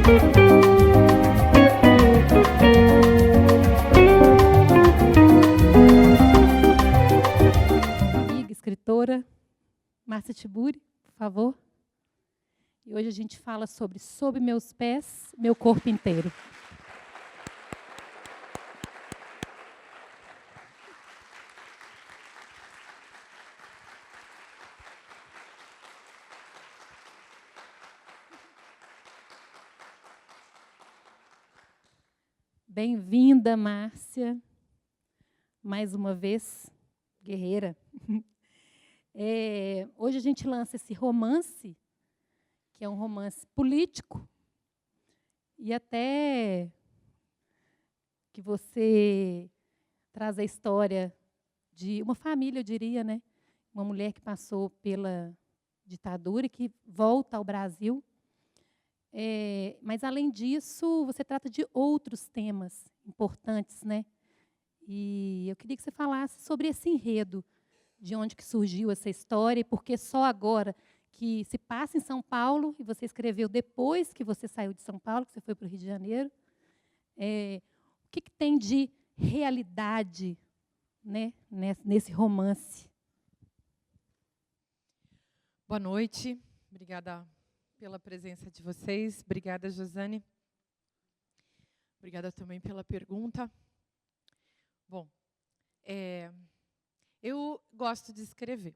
Amiga, escritora Márcia Tiburi, por favor. E hoje a gente fala sobre Sob Meus Pés, Meu Corpo Inteiro. Bem-vinda, Márcia, mais uma vez, guerreira. Hoje a gente lança esse romance, que é um romance político, e até que você traz a história de uma família, eu diria, né? Uma mulher que passou pela ditadura e que volta ao Brasil. Mas, além disso, você trata de outros temas importantes, né? E eu queria que você falasse sobre esse enredo, de onde que surgiu essa história, e por que só agora que se passa em São Paulo, e você escreveu depois que você saiu de São Paulo, que você foi para o Rio de Janeiro. O que tem de realidade, né, nesse romance? Boa noite, obrigada pela presença de vocês. Obrigada, Josane. Obrigada também pela pergunta. Bom, eu gosto de escrever.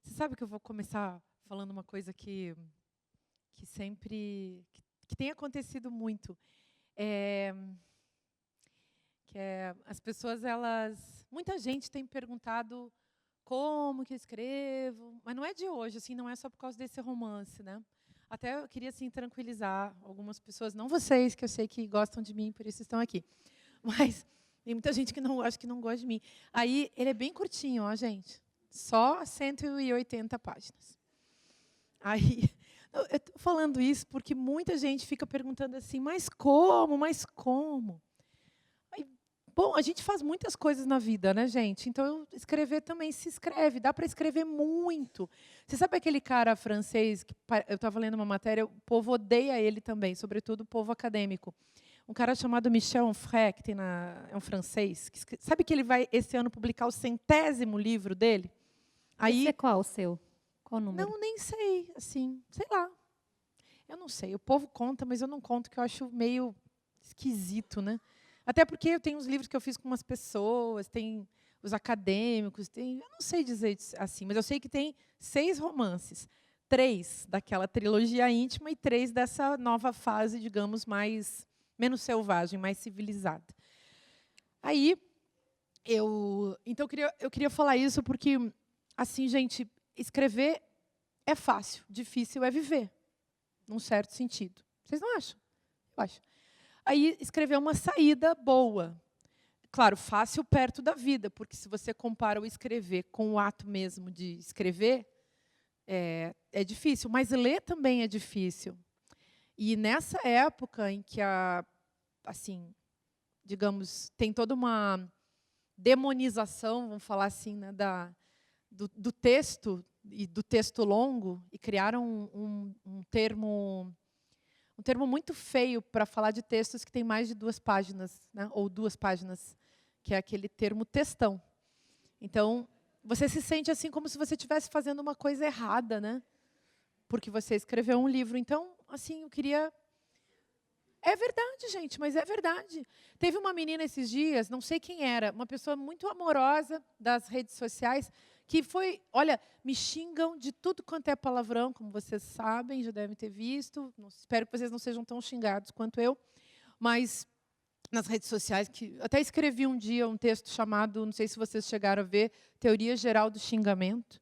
Você sabe que eu vou começar falando uma coisa que sempre que tem acontecido muito. As pessoas, muita gente tem perguntado como que eu escrevo, mas não é de hoje, assim, não é só por causa desse romance, né? Até eu queria assim tranquilizar algumas pessoas, não vocês, que eu sei que gostam de mim, por isso estão aqui. Mas tem muita gente que acho que não gosta de mim. Aí ele é bem curtinho, ó, gente. Só 180 páginas. Aí eu estou falando isso porque muita gente fica perguntando assim, mas como? Mas como? Bom, a gente faz muitas coisas na vida, né, gente? Então, escrever também se escreve. Dá para escrever muito. Você sabe aquele cara francês, que eu estava lendo uma matéria, o povo odeia ele também, sobretudo o povo acadêmico. Um cara chamado Michel Onfray, que é um francês. Sabe que ele vai, esse ano, publicar o 100º livro dele? Esse é qual o seu? Qual o número? Não, nem sei. Assim, sei lá. Eu não sei. O povo conta, mas eu não conto, que eu acho meio esquisito, né? Até porque eu tenho uns livros que eu fiz com umas pessoas, tem os acadêmicos, eu não sei dizer assim, mas eu sei que tem 6 romances. 3 daquela trilogia íntima e 3 dessa nova fase, digamos, menos selvagem, mais civilizada. Aí, então eu queria falar isso porque, assim, gente, escrever é fácil, difícil é viver, num certo sentido. Vocês não acham? Eu acho. Aí, escrever uma saída boa. Claro, fácil perto da vida, porque se você compara o escrever com o ato mesmo de escrever, é difícil, mas ler também é difícil. E nessa época em que, assim, digamos, tem toda uma demonização, vamos falar assim, né, do texto e do texto longo, e criaram um termo muito feio para falar de textos que têm mais de 2 páginas, né, ou 2 páginas, que é aquele termo textão. Então, você se sente assim como se você estivesse fazendo uma coisa errada, né? Porque você escreveu um livro. Então, assim, eu queria... É verdade, gente, mas é verdade. Teve uma menina esses dias, não sei quem era, uma pessoa muito amorosa das redes sociais, que foi, olha, me xingam de tudo quanto é palavrão, como vocês sabem, já devem ter visto. Espero que vocês não sejam tão xingados quanto eu, mas nas redes sociais, que até escrevi um dia um texto chamado, não sei se vocês chegaram a ver, Teoria Geral do Xingamento.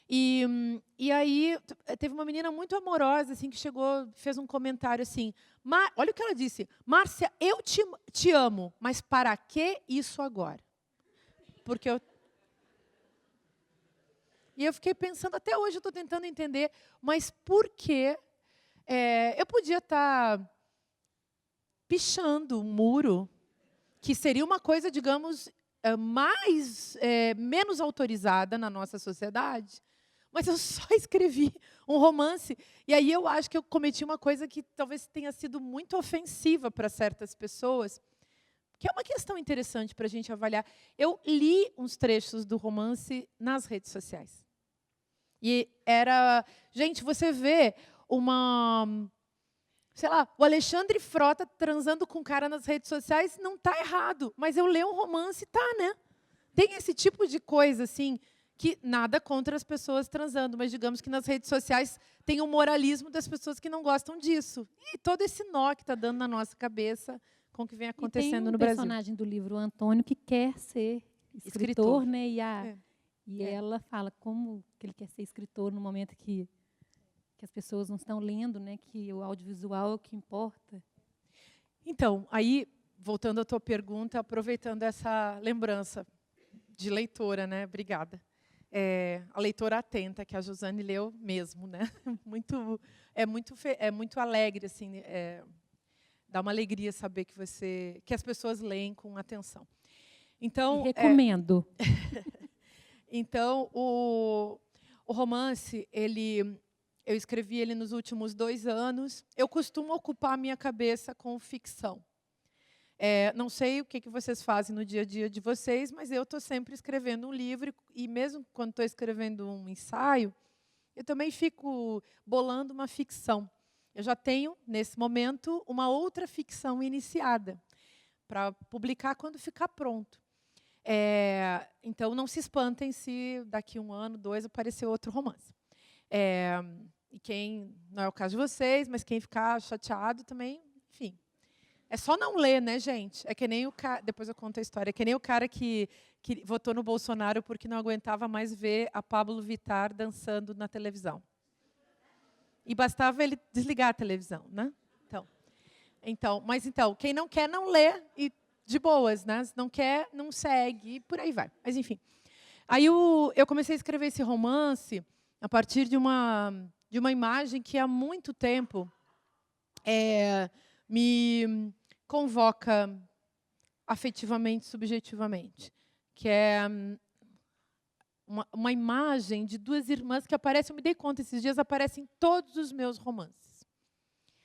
E aí teve uma menina muito amorosa assim que chegou, fez um comentário assim, olha o que ela disse: Márcia, eu te amo, mas para que isso agora? Porque E eu fiquei pensando, até hoje eu estou tentando entender, mas por que eu podia estar pichando um muro, que seria uma coisa, digamos, menos autorizada na nossa sociedade, mas eu só escrevi um romance. E aí eu acho que eu cometi uma coisa que talvez tenha sido muito ofensiva para certas pessoas, que é uma questão interessante para a gente avaliar. Eu li uns trechos do romance nas redes sociais. E era... Gente, você vê sei lá, o Alexandre Frota transando com um cara nas redes sociais, não está errado. Mas eu leio um romance, tá, né? Tem esse tipo de coisa, assim, que nada contra as pessoas transando, mas digamos que nas redes sociais tem o moralismo das pessoas que não gostam disso. E todo esse nó que está dando na nossa cabeça com o que vem acontecendo no Brasil. Tem um personagem do livro, o Antônio, que quer ser escritor, né? E ela fala como que ele quer ser escritor no momento que as pessoas não estão lendo, né? Que o audiovisual é o que importa. Então, aí, voltando à tua pergunta, aproveitando essa lembrança de leitora, né? Obrigada. A leitora atenta, que a Josane leu mesmo, né? É muito alegre, assim, dá uma alegria saber que as pessoas leem com atenção. Então, e recomendo. Então, o romance, eu escrevi ele nos últimos 2 anos. Eu costumo ocupar a minha cabeça com ficção. Não sei o que vocês fazem no dia a dia de vocês, mas eu estou sempre escrevendo um livro, e mesmo quando estou escrevendo um ensaio, eu também fico bolando uma ficção. Eu já tenho, nesse momento, uma outra ficção iniciada, para publicar quando ficar pronto. Então, não se espantem se daqui 1 ano, 2, aparecer outro romance. E quem, não é o caso de vocês, mas quem ficar chateado também, enfim. É só não ler, né, gente? É que nem o cara, depois eu conto a história, é que nem o cara que votou no Bolsonaro porque não aguentava mais ver a Pablo Vittar dançando na televisão. E bastava ele desligar a televisão, né? Mas quem não quer, não lê, e de boas, né? Se não quer, não segue, e por aí vai. Mas, enfim. Aí eu comecei a escrever esse romance a partir de uma imagem que há muito tempo me convoca afetivamente, subjetivamente, que é uma imagem de 2 irmãs que aparece, eu me dei conta esses dias, aparece em todos os meus romances.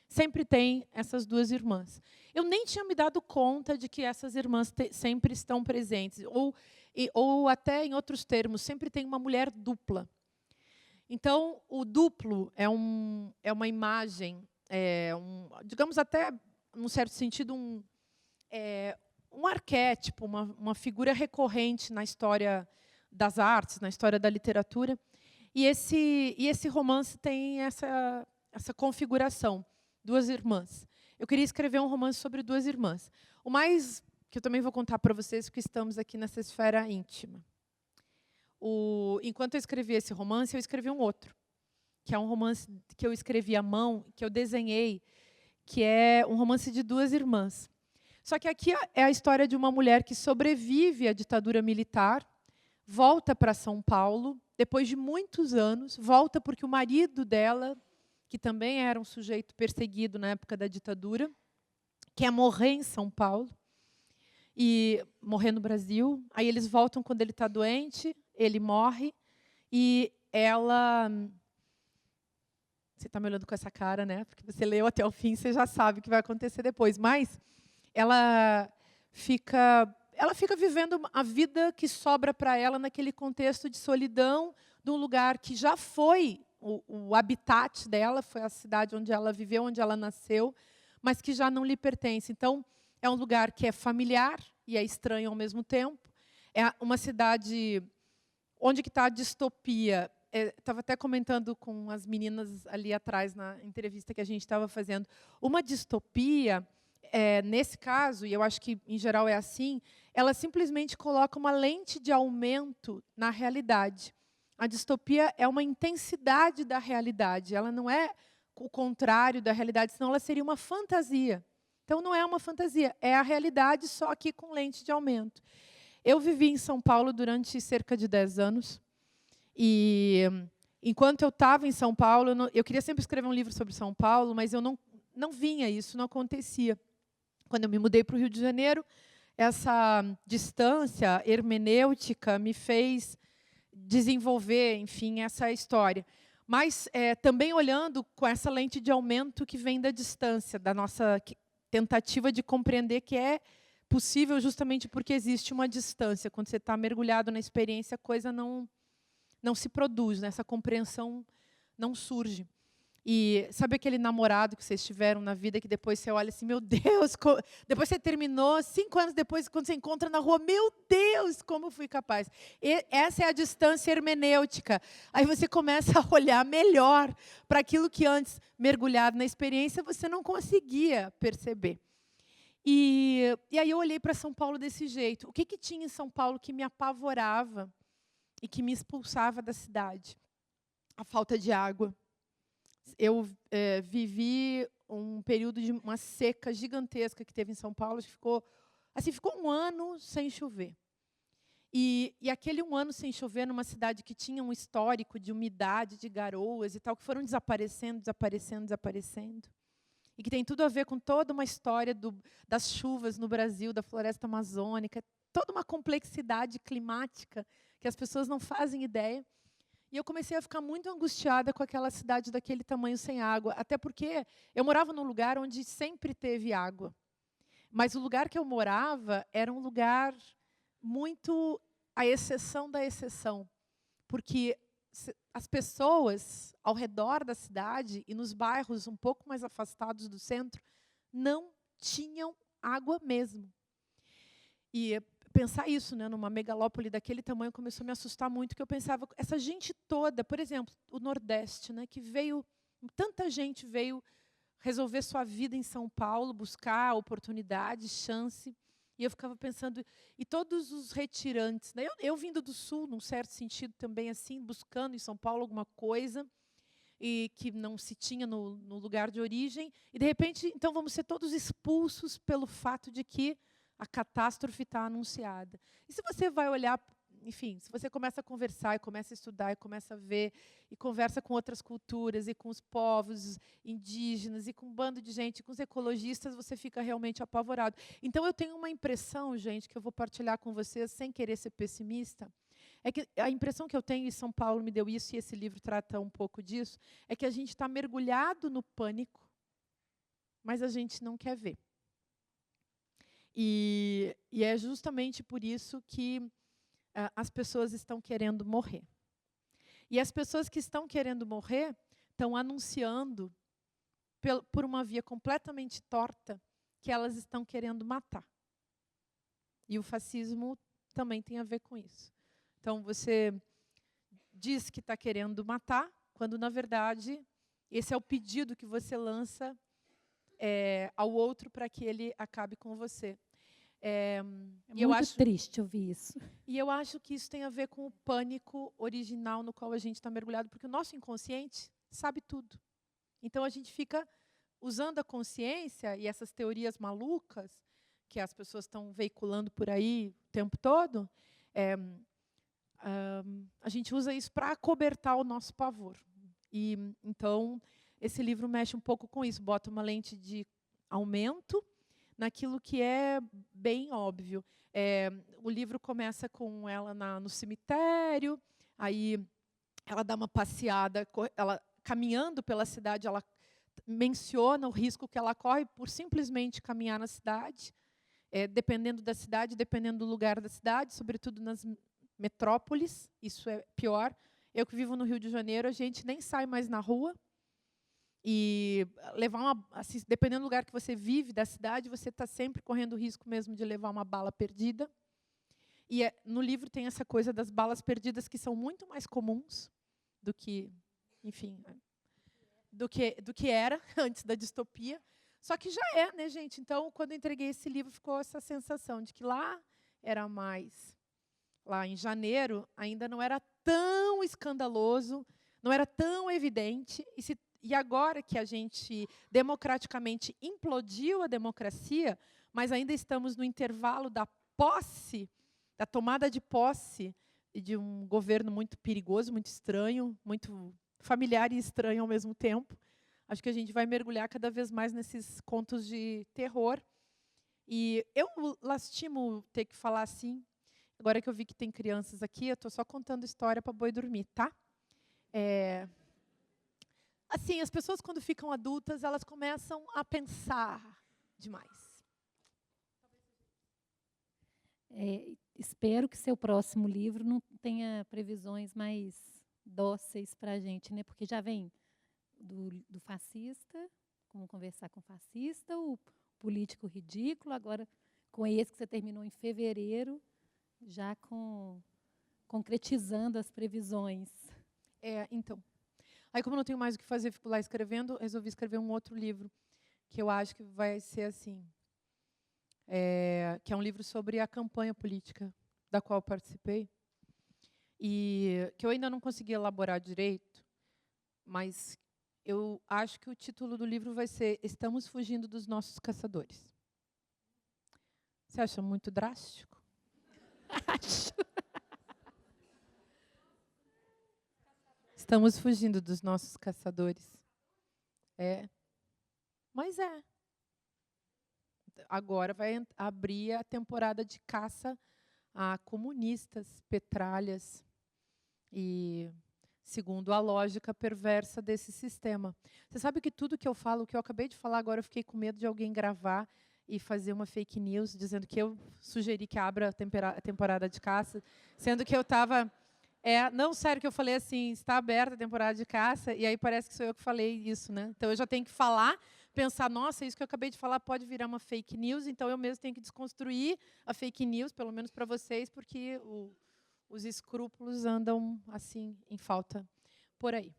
Sempre tem essas 2 irmãs. Eu nem tinha me dado conta de que essas irmãs sempre estão presentes, ou até, em outros termos, sempre tem uma mulher dupla. Então, o duplo é uma imagem, digamos até, num certo sentido, um arquétipo, uma figura recorrente na história das artes, na história da literatura. E esse romance tem essa configuração, 2 irmãs. Eu queria escrever um romance sobre 2 irmãs. O mais, que eu também vou contar para vocês, porque estamos aqui nessa esfera íntima. Enquanto eu escrevi esse romance, eu escrevi um outro, que é um romance que eu escrevi à mão, que eu desenhei, que é um romance de 2 irmãs. Só que aqui é a história de uma mulher que sobrevive à ditadura militar, volta para São Paulo, depois de muitos anos, volta porque o marido dela, que também era um sujeito perseguido na época da ditadura, quer morrer em São Paulo, e morrer no Brasil. Aí eles voltam quando ele está doente, ele morre, e ela... Você está me olhando com essa cara, né? Porque você leu até o fim, você já sabe o que vai acontecer depois. Mas ela fica vivendo a vida que sobra para ela naquele contexto de solidão, de um lugar que já foi o habitat dela, foi a cidade onde ela viveu, onde ela nasceu, mas que já não lhe pertence. Então, é um lugar que é familiar e é estranho ao mesmo tempo. É uma cidade... Onde que está a distopia? Estava até comentando com as meninas ali atrás, na entrevista que a gente estava fazendo. Uma distopia, nesse caso, e eu acho que em geral é assim, ela simplesmente coloca uma lente de aumento na realidade. A distopia é uma intensidade da realidade, ela não é o contrário da realidade, senão ela seria uma fantasia. Então, não é uma fantasia, é a realidade, só que com lente de aumento. Eu vivi em São Paulo durante cerca de 10 anos. E, enquanto eu estava em São Paulo, eu queria sempre escrever um livro sobre São Paulo, mas eu não vinha isso, não acontecia. Quando eu me mudei para o Rio de Janeiro, essa distância hermenêutica me fez desenvolver, enfim, essa história. Mas também olhando com essa lente de aumento que vem da distância, da nossa tentativa de compreender que é possível justamente porque existe uma distância. Quando você está mergulhado na experiência, a coisa não se produz, né? Essa compreensão não surge. E sabe aquele namorado que vocês tiveram na vida que depois você olha assim, meu Deus, depois você terminou, 5 anos depois, quando você encontra na rua, meu Deus, como fui capaz. Essa é a distância hermenêutica. Aí você começa a olhar melhor para aquilo que antes, mergulhado na experiência, você não conseguia perceber. E aí eu olhei para São Paulo desse jeito. O que tinha em São Paulo que me apavorava e que me expulsava da cidade? A falta de água. Eu vivi um período de uma seca gigantesca que teve em São Paulo, que ficou 1 ano sem chover. E aquele 1 ano sem chover numa cidade que tinha um histórico de umidade, de garoas e tal, que foram desaparecendo. E que tem tudo a ver com toda uma história das chuvas no Brasil, da floresta amazônica, toda uma complexidade climática que as pessoas não fazem ideia. E eu comecei a ficar muito angustiada com aquela cidade daquele tamanho sem água, até porque eu morava num lugar onde sempre teve água. Mas o lugar que eu morava era um lugar muito à exceção da exceção, porque as pessoas ao redor da cidade e nos bairros um pouco mais afastados do centro não tinham água mesmo. E pensar isso, né, numa megalópole daquele tamanho começou a me assustar muito, que eu pensava, essa gente toda, por exemplo, o Nordeste, né, que veio, tanta gente veio resolver sua vida em São Paulo, buscar oportunidade, chance, e eu ficava pensando, e todos os retirantes, né, eu vindo do Sul, num certo sentido também assim, buscando em São Paulo alguma coisa, e que não se tinha no lugar de origem, e de repente, então vamos ser todos expulsos pelo fato de que a catástrofe está anunciada. E se você vai olhar, enfim, se você começa a conversar, e começa a estudar, e começa a ver, e conversa com outras culturas, e com os povos indígenas, e com um bando de gente, com os ecologistas, você fica realmente apavorado. Então, eu tenho uma impressão, gente, que eu vou partilhar com vocês, sem querer ser pessimista, é que a impressão que eu tenho, e São Paulo me deu isso, e esse livro trata um pouco disso, é que a gente está mergulhado no pânico, mas a gente não quer ver. E é justamente por isso que as pessoas estão querendo morrer. E as pessoas que estão querendo morrer estão anunciando, por uma via completamente torta, que elas estão querendo matar. E o fascismo também tem a ver com isso. Então, você diz que está querendo matar, quando, na verdade, esse é o pedido que você lança ao outro para que ele acabe com você. É muito triste ouvir isso. E eu acho que isso tem a ver com o pânico original no qual a gente está mergulhado, porque o nosso inconsciente sabe tudo. Então, a gente fica usando a consciência e essas teorias malucas que as pessoas estão veiculando por aí o tempo todo, a gente usa isso para acobertar o nosso pavor. E, então, esse livro mexe um pouco com isso, bota uma lente de aumento naquilo que é bem óbvio. O livro começa com ela no cemitério, aí ela dá uma passeada, ela caminhando pela cidade, ela menciona o risco que ela corre por simplesmente caminhar na cidade, dependendo da cidade, dependendo do lugar da cidade, sobretudo nas metrópoles, isso é pior. Eu que vivo no Rio de Janeiro, a gente nem sai mais na rua. E assim, dependendo do lugar que você vive, da cidade, você está sempre correndo o risco mesmo de levar uma bala perdida. E no livro tem essa coisa das balas perdidas que são muito mais comuns do que, enfim, do que era antes da distopia. Só que já é, né, gente? Então, quando eu entreguei esse livro, ficou essa sensação de que lá era mais. Lá em janeiro, ainda não era tão escandaloso, não era tão evidente. E agora que a gente democraticamente implodiu a democracia, mas ainda estamos no intervalo da posse, da tomada de posse de um governo muito perigoso, muito estranho, muito familiar e estranho ao mesmo tempo. Acho que a gente vai mergulhar cada vez mais nesses contos de terror. E eu lastimo ter que falar assim, Agora que eu vi que tem crianças aqui, eu estou só contando história para boi dormir, tá? Assim, as pessoas quando ficam adultas, elas começam a pensar demais. Espero que seu próximo livro não tenha previsões mais dóceis para a gente, né? Porque já vem do fascista, como conversar com o fascista, o político ridículo, agora com esse que você terminou em fevereiro, já concretizando as previsões. Então. Aí, como eu não tenho mais o que fazer, fico lá escrevendo, resolvi escrever um outro livro, que eu acho que vai ser assim, que é um livro sobre a campanha política da qual eu participei, e que eu ainda não consegui elaborar direito, mas eu acho que o título do livro vai ser Estamos Fugindo dos Nossos Caçadores. Você acha muito drástico? Acho. Estamos fugindo dos nossos caçadores. Mas agora vai abrir a temporada de caça a comunistas, petralhas e segundo a lógica perversa desse sistema. Você sabe que tudo que eu falo, o que eu acabei de falar agora, eu fiquei com medo de alguém gravar e fazer uma fake news dizendo que eu sugeri que abra a temporada de caça, sendo que eu estava... não, sério, que eu falei assim, está aberta a temporada de caça, e aí parece que sou eu que falei isso, né? Então eu já tenho que falar, pensar, nossa, isso que eu acabei de falar pode virar uma fake news, então eu mesmo tenho que desconstruir a fake news, pelo menos para vocês, porque os escrúpulos andam assim, em falta por aí.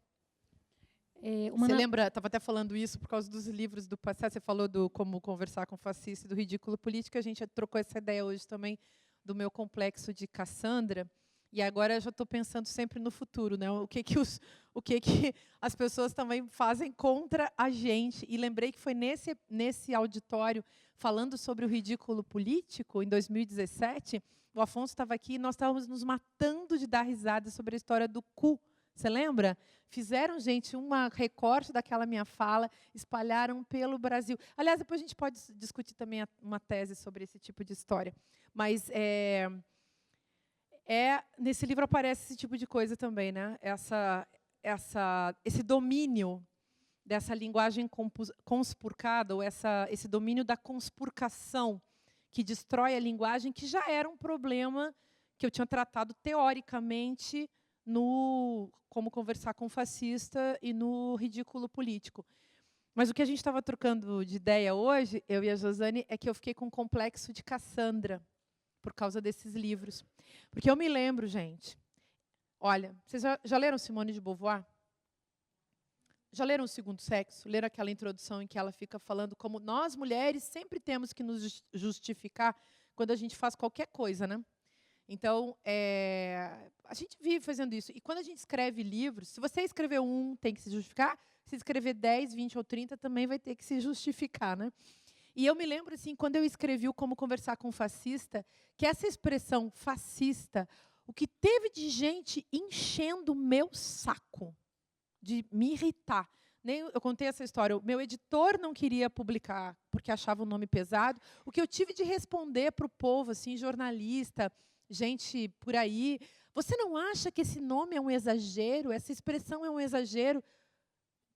Você lembra, estava até falando isso por causa dos livros do passado, você falou do Como Conversar com o Fascista e do Ridículo Político, a gente trocou essa ideia hoje também do meu complexo de Cassandra, e agora eu já estou pensando sempre no futuro, né? O que as pessoas também fazem contra a gente. E lembrei que foi nesse auditório, falando sobre o ridículo político, em 2017, o Afonso estava aqui e nós estávamos nos matando de dar risada sobre a história do cu. Você lembra? Fizeram, gente, uma recorte daquela minha fala, espalharam pelo Brasil. Aliás, depois a gente pode discutir também uma tese sobre esse tipo de história. Mas nesse livro aparece esse tipo de coisa também, né? Esse domínio dessa linguagem conspurcada, ou esse domínio da conspurcação, que destrói a linguagem, que já era um problema que eu tinha tratado teoricamente no Como Conversar com o Fascista e no Ridículo Político. Mas o que a gente estava trocando de ideia hoje, eu e a Josane, é que eu fiquei com um complexo de Cassandra, por causa desses livros. Porque eu me lembro, gente, olha, vocês já leram Simone de Beauvoir? Já leram O Segundo Sexo? Leram aquela introdução em que ela fica falando como nós, mulheres, sempre temos que nos justificar quando a gente faz qualquer coisa, né? Então, a gente vive fazendo isso. E quando a gente escreve livros, se você escrever um, tem que se justificar. Se escrever 10, 20 ou 30, também vai ter que se justificar, né? E eu me lembro, assim, quando eu escrevi o Como Conversar com o Fascista, que essa expressão fascista, o que teve de gente enchendo o meu saco, de me irritar. Eu contei essa história, o meu editor não queria publicar, porque achava o nome pesado. O que eu tive de responder para o povo, assim, jornalista, gente por aí, você não acha que esse nome é um exagero? Essa expressão é um exagero?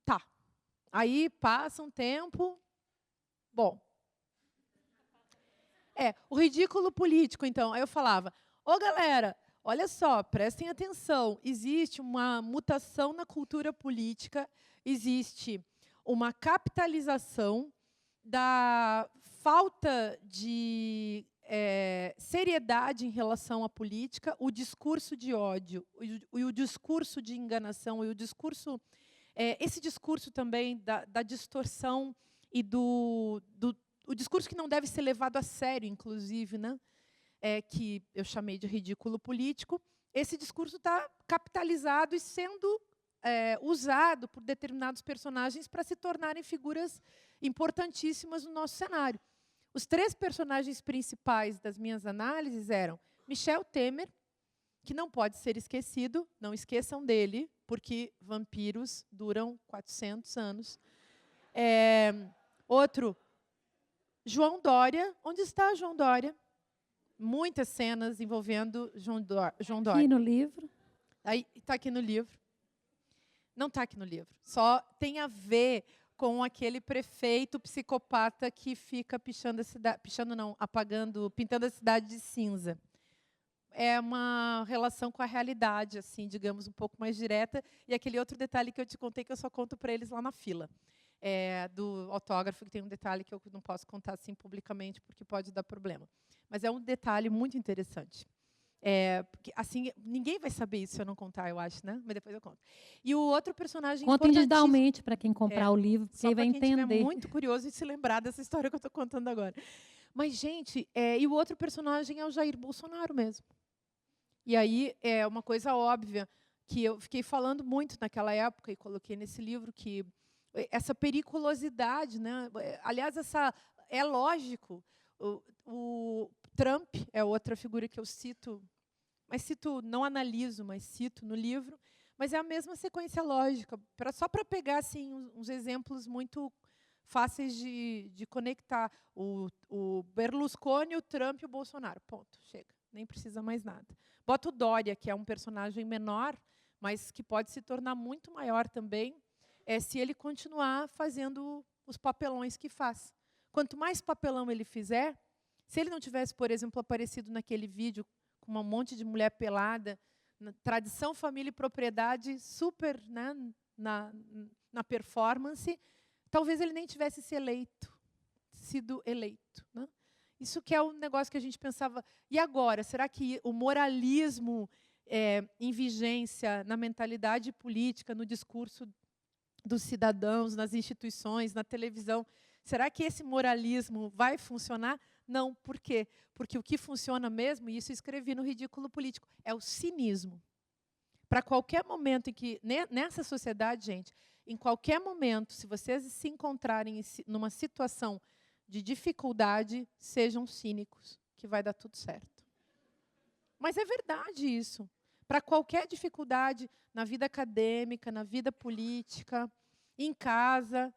Tá. Aí passa um tempo... Bom, o ridículo político, então. Aí eu falava, galera, olha só, prestem atenção, existe uma mutação na cultura política, existe uma capitalização da falta de seriedade em relação à política, o discurso de ódio, o discurso de enganação, e o discurso, esse discurso também da distorção e o discurso que não deve ser levado a sério, inclusive, né? Que eu chamei de ridículo político, esse discurso está capitalizado e sendo usado por determinados personagens para se tornarem figuras importantíssimas no nosso cenário. Os 3 personagens principais das minhas análises eram Michel Temer, que não pode ser esquecido, não esqueçam dele, porque vampiros duram 400 anos. Outro, João Dória. Onde está João Dória? muitas cenas envolvendo João Aqui Dória. no livro. Aí está aqui no livro. Não está aqui no livro. Só tem a ver com aquele prefeito psicopata que fica pichando a cidade, pichando não, apagando, pintando a cidade de cinza. É uma relação com a realidade, assim, digamos, um pouco mais direta. E aquele outro detalhe que eu te contei, que eu só conto para eles lá na fila. Do autógrafo, que tem um detalhe que eu não posso contar assim publicamente, porque pode dar problema. Mas é um detalhe muito interessante. Porque, assim, ninguém vai saber isso se eu não contar, eu acho, né? Mas depois eu conto. E o outro personagem Conta individualmente para quem comprar o livro, porque aí vai entender. Só para quem estiver muito curioso e se lembrar dessa história que eu estou contando agora. Mas, gente, e o outro personagem é o Jair Bolsonaro mesmo. E aí é uma coisa óbvia que eu fiquei falando muito naquela época e coloquei nesse livro, que essa periculosidade, né? Aliás, é lógico. O Trump é outra figura que eu cito, mas não analiso, mas cito no livro. Mas é a mesma sequência lógica, só para pegar assim, uns exemplos muito fáceis de conectar. O Berlusconi, o Trump e o Bolsonaro. Ponto, chega. Nem precisa mais nada. Bota o Dória, que é um personagem menor, mas que pode se tornar muito maior também, se ele continuar fazendo os papelões que faz. Quanto mais papelão ele fizer, se ele não tivesse, por exemplo, aparecido naquele vídeo com um monte de mulher pelada, na tradição, família e propriedade, super, né, na performance, talvez ele nem tivesse sido eleito. Né? Isso que é um negócio que a gente pensava, e agora? Será que o moralismo em vigência na mentalidade política, no discurso dos cidadãos, nas instituições, na televisão, será que esse moralismo vai funcionar? Não. Por quê? Porque o que funciona mesmo, e isso eu escrevi no Ridículo Político, é o cinismo. Para qualquer momento em que, nessa sociedade, gente, em qualquer momento, se vocês se encontrarem numa situação de dificuldade, sejam cínicos, que vai dar tudo certo. Mas é verdade isso. Para qualquer dificuldade na vida acadêmica, na vida política, em casa,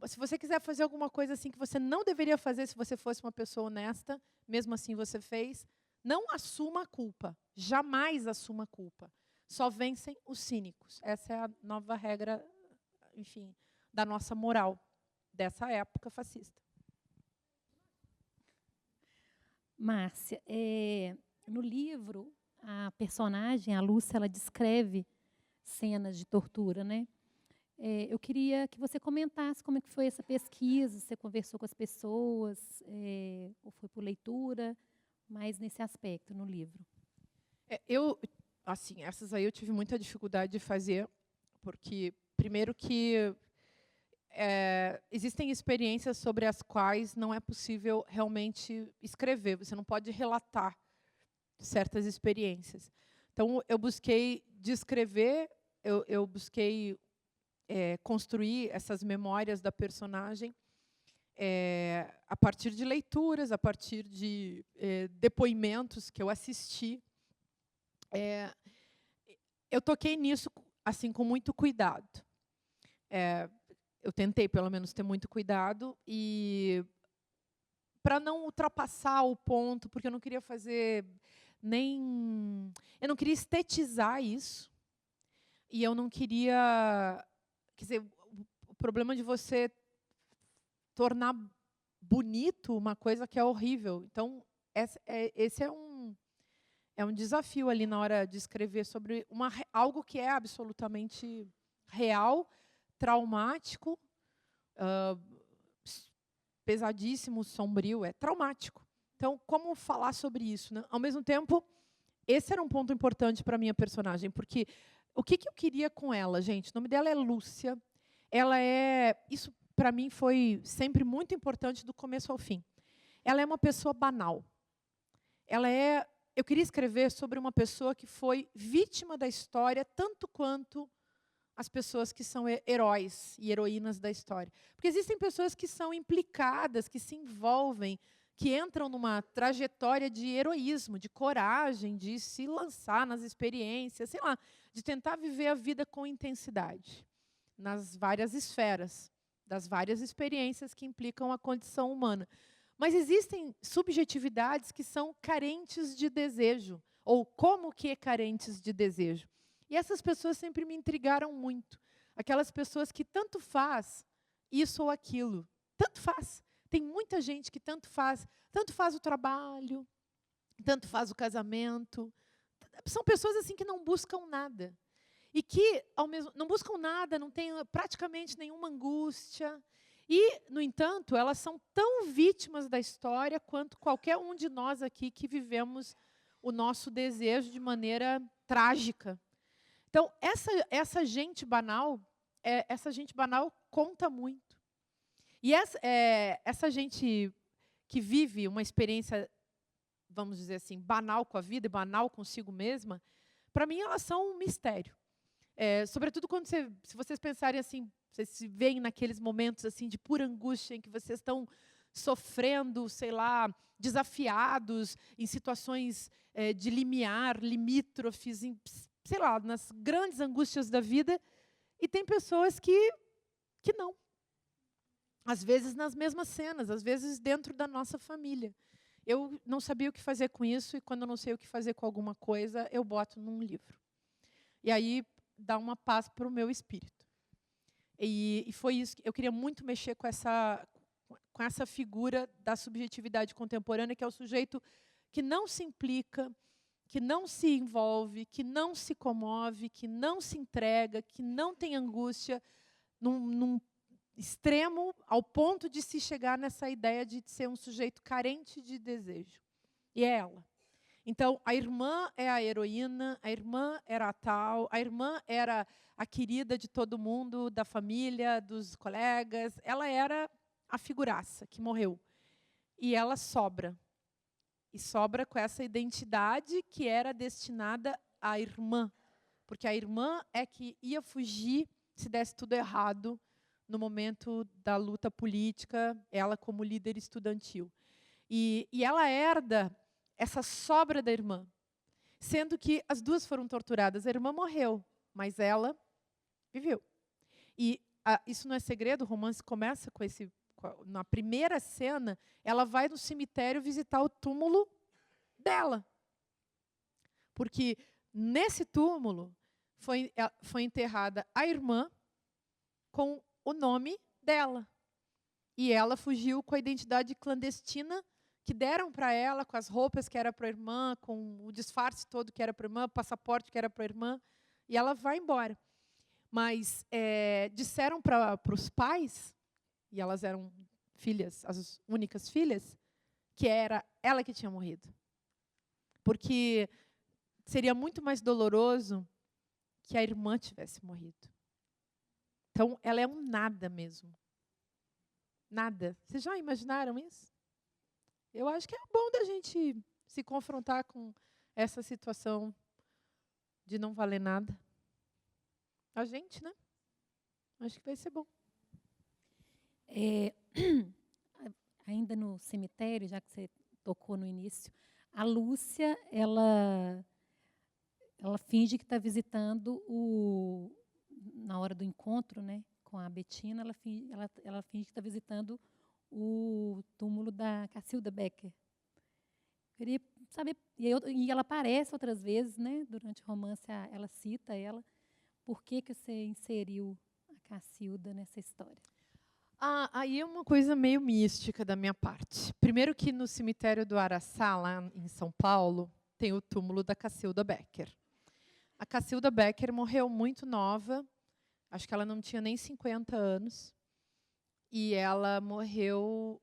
se você quiser fazer alguma coisa assim que você não deveria fazer se você fosse uma pessoa honesta, mesmo assim você fez, não assuma a culpa. Jamais assuma a culpa. Só vencem os cínicos. Essa é a nova regra, enfim, da nossa moral dessa época fascista. Márcia, no livro, a personagem, a Lúcia, ela descreve cenas de tortura, né? Eu queria que você comentasse como é que foi essa pesquisa, você conversou com as pessoas, ou foi por leitura, mais nesse aspecto no livro. Assim, essas aí eu tive muita dificuldade de fazer, porque, primeiro que existem experiências sobre as quais não é possível realmente escrever, você não pode relatar certas experiências. Então, eu busquei descrever, eu busquei construir essas memórias da personagem a partir de leituras, a partir de depoimentos que eu assisti. Eu toquei nisso assim com muito cuidado. Eu tentei, pelo menos, ter muito cuidado e para não ultrapassar o ponto, porque eu não queria fazer eu não queria estetizar isso e eu não queria, quer dizer, o problema de você tornar bonito uma coisa que é horrível. Então, esse é um desafio ali na hora de escrever sobre algo que é absolutamente real, traumático, pesadíssimo, sombrio, é traumático. Então, como falar sobre isso? Né? Ao mesmo tempo, esse era um ponto importante para a minha personagem, porque o que eu queria com ela, gente? O nome dela é Lúcia. Isso para mim foi sempre muito importante do começo ao fim. Ela é uma pessoa banal. Eu queria escrever sobre uma pessoa que foi vítima da história, tanto quanto as pessoas que são heróis e heroínas da história. Porque existem pessoas que são implicadas, que se envolvem, que entram numa trajetória de heroísmo, de coragem, de se lançar nas experiências, sei lá, de tentar viver a vida com intensidade, nas várias esferas, das várias experiências que implicam a condição humana. Mas existem subjetividades que são carentes de desejo, ou como que carentes de desejo. E essas pessoas sempre me intrigaram muito. Aquelas pessoas que tanto faz isso ou aquilo. Tanto faz. Tem muita gente que tanto faz o trabalho, tanto faz o casamento. São pessoas assim que não buscam nada. E que não buscam nada, não têm praticamente nenhuma angústia. E, no entanto, elas são tão vítimas da história quanto qualquer um de nós aqui que vivemos o nosso desejo de maneira trágica. Então, essa gente banal conta muito. E essa gente que vive uma experiência, vamos dizer assim, banal com a vida e banal consigo mesma, para mim elas são um mistério. Sobretudo quando se vocês pensarem assim, vocês se veem naqueles momentos assim de pura angústia em que vocês estão sofrendo, sei lá, desafiados em situações de limiar, limítrofes, sei lá, nas grandes angústias da vida, e tem pessoas que não. Às vezes nas mesmas cenas, às vezes dentro da nossa família. Eu não sabia o que fazer com isso, e quando eu não sei o que fazer com alguma coisa, eu boto num livro. E aí dá uma paz para o meu espírito. E foi isso. Eu queria muito mexer com essa figura da subjetividade contemporânea, que é o sujeito que não se implica, que não se envolve, que não se comove, que não se entrega, que não tem angústia, num extremo, ao ponto de se chegar nessa ideia de ser um sujeito carente de desejo. E é ela. Então, a irmã é a heroína, a irmã era a tal, a irmã era a querida de todo mundo, da família, dos colegas. Ela era a figuraça que morreu. E ela sobra. E sobra com essa identidade que era destinada à irmã. Porque a irmã é que ia fugir se desse tudo errado no momento da luta política, ela como líder estudantil. E ela herda essa sobra da irmã, sendo que as duas foram torturadas. A irmã morreu, mas ela viveu. E isso não é segredo, o romance começa com na primeira cena, ela vai no cemitério visitar o túmulo dela. Porque nesse túmulo foi enterrada a irmã com o nome dela. E ela fugiu com a identidade clandestina que deram para ela, com as roupas que era para a irmã, com o disfarce todo que era para a irmã, o passaporte que era para a irmã, e ela vai embora. Mas disseram para os pais, e elas eram filhas, as únicas filhas, que era ela que tinha morrido. Porque seria muito mais doloroso que a irmã tivesse morrido. Então, ela é um nada mesmo. Nada. Vocês já imaginaram isso? Eu acho que é bom da gente se confrontar com essa situação de não valer nada. A gente, né? Acho que vai ser bom. Ainda no cemitério, já que você tocou no início, a Lúcia, ela finge que está visitando na hora do encontro, né, com a Bettina, ela finge que está visitando o túmulo da Cacilda Becker. Queria saber, e ela aparece outras vezes, né, durante o romance, ela cita ela. Por que você inseriu a Cacilda nessa história? Aí é uma coisa meio mística da minha parte. Primeiro que no cemitério do Araçá, lá em São Paulo, tem o túmulo da Cacilda Becker. A Cacilda Becker morreu muito nova, acho que ela não tinha nem 50 anos, e ela morreu...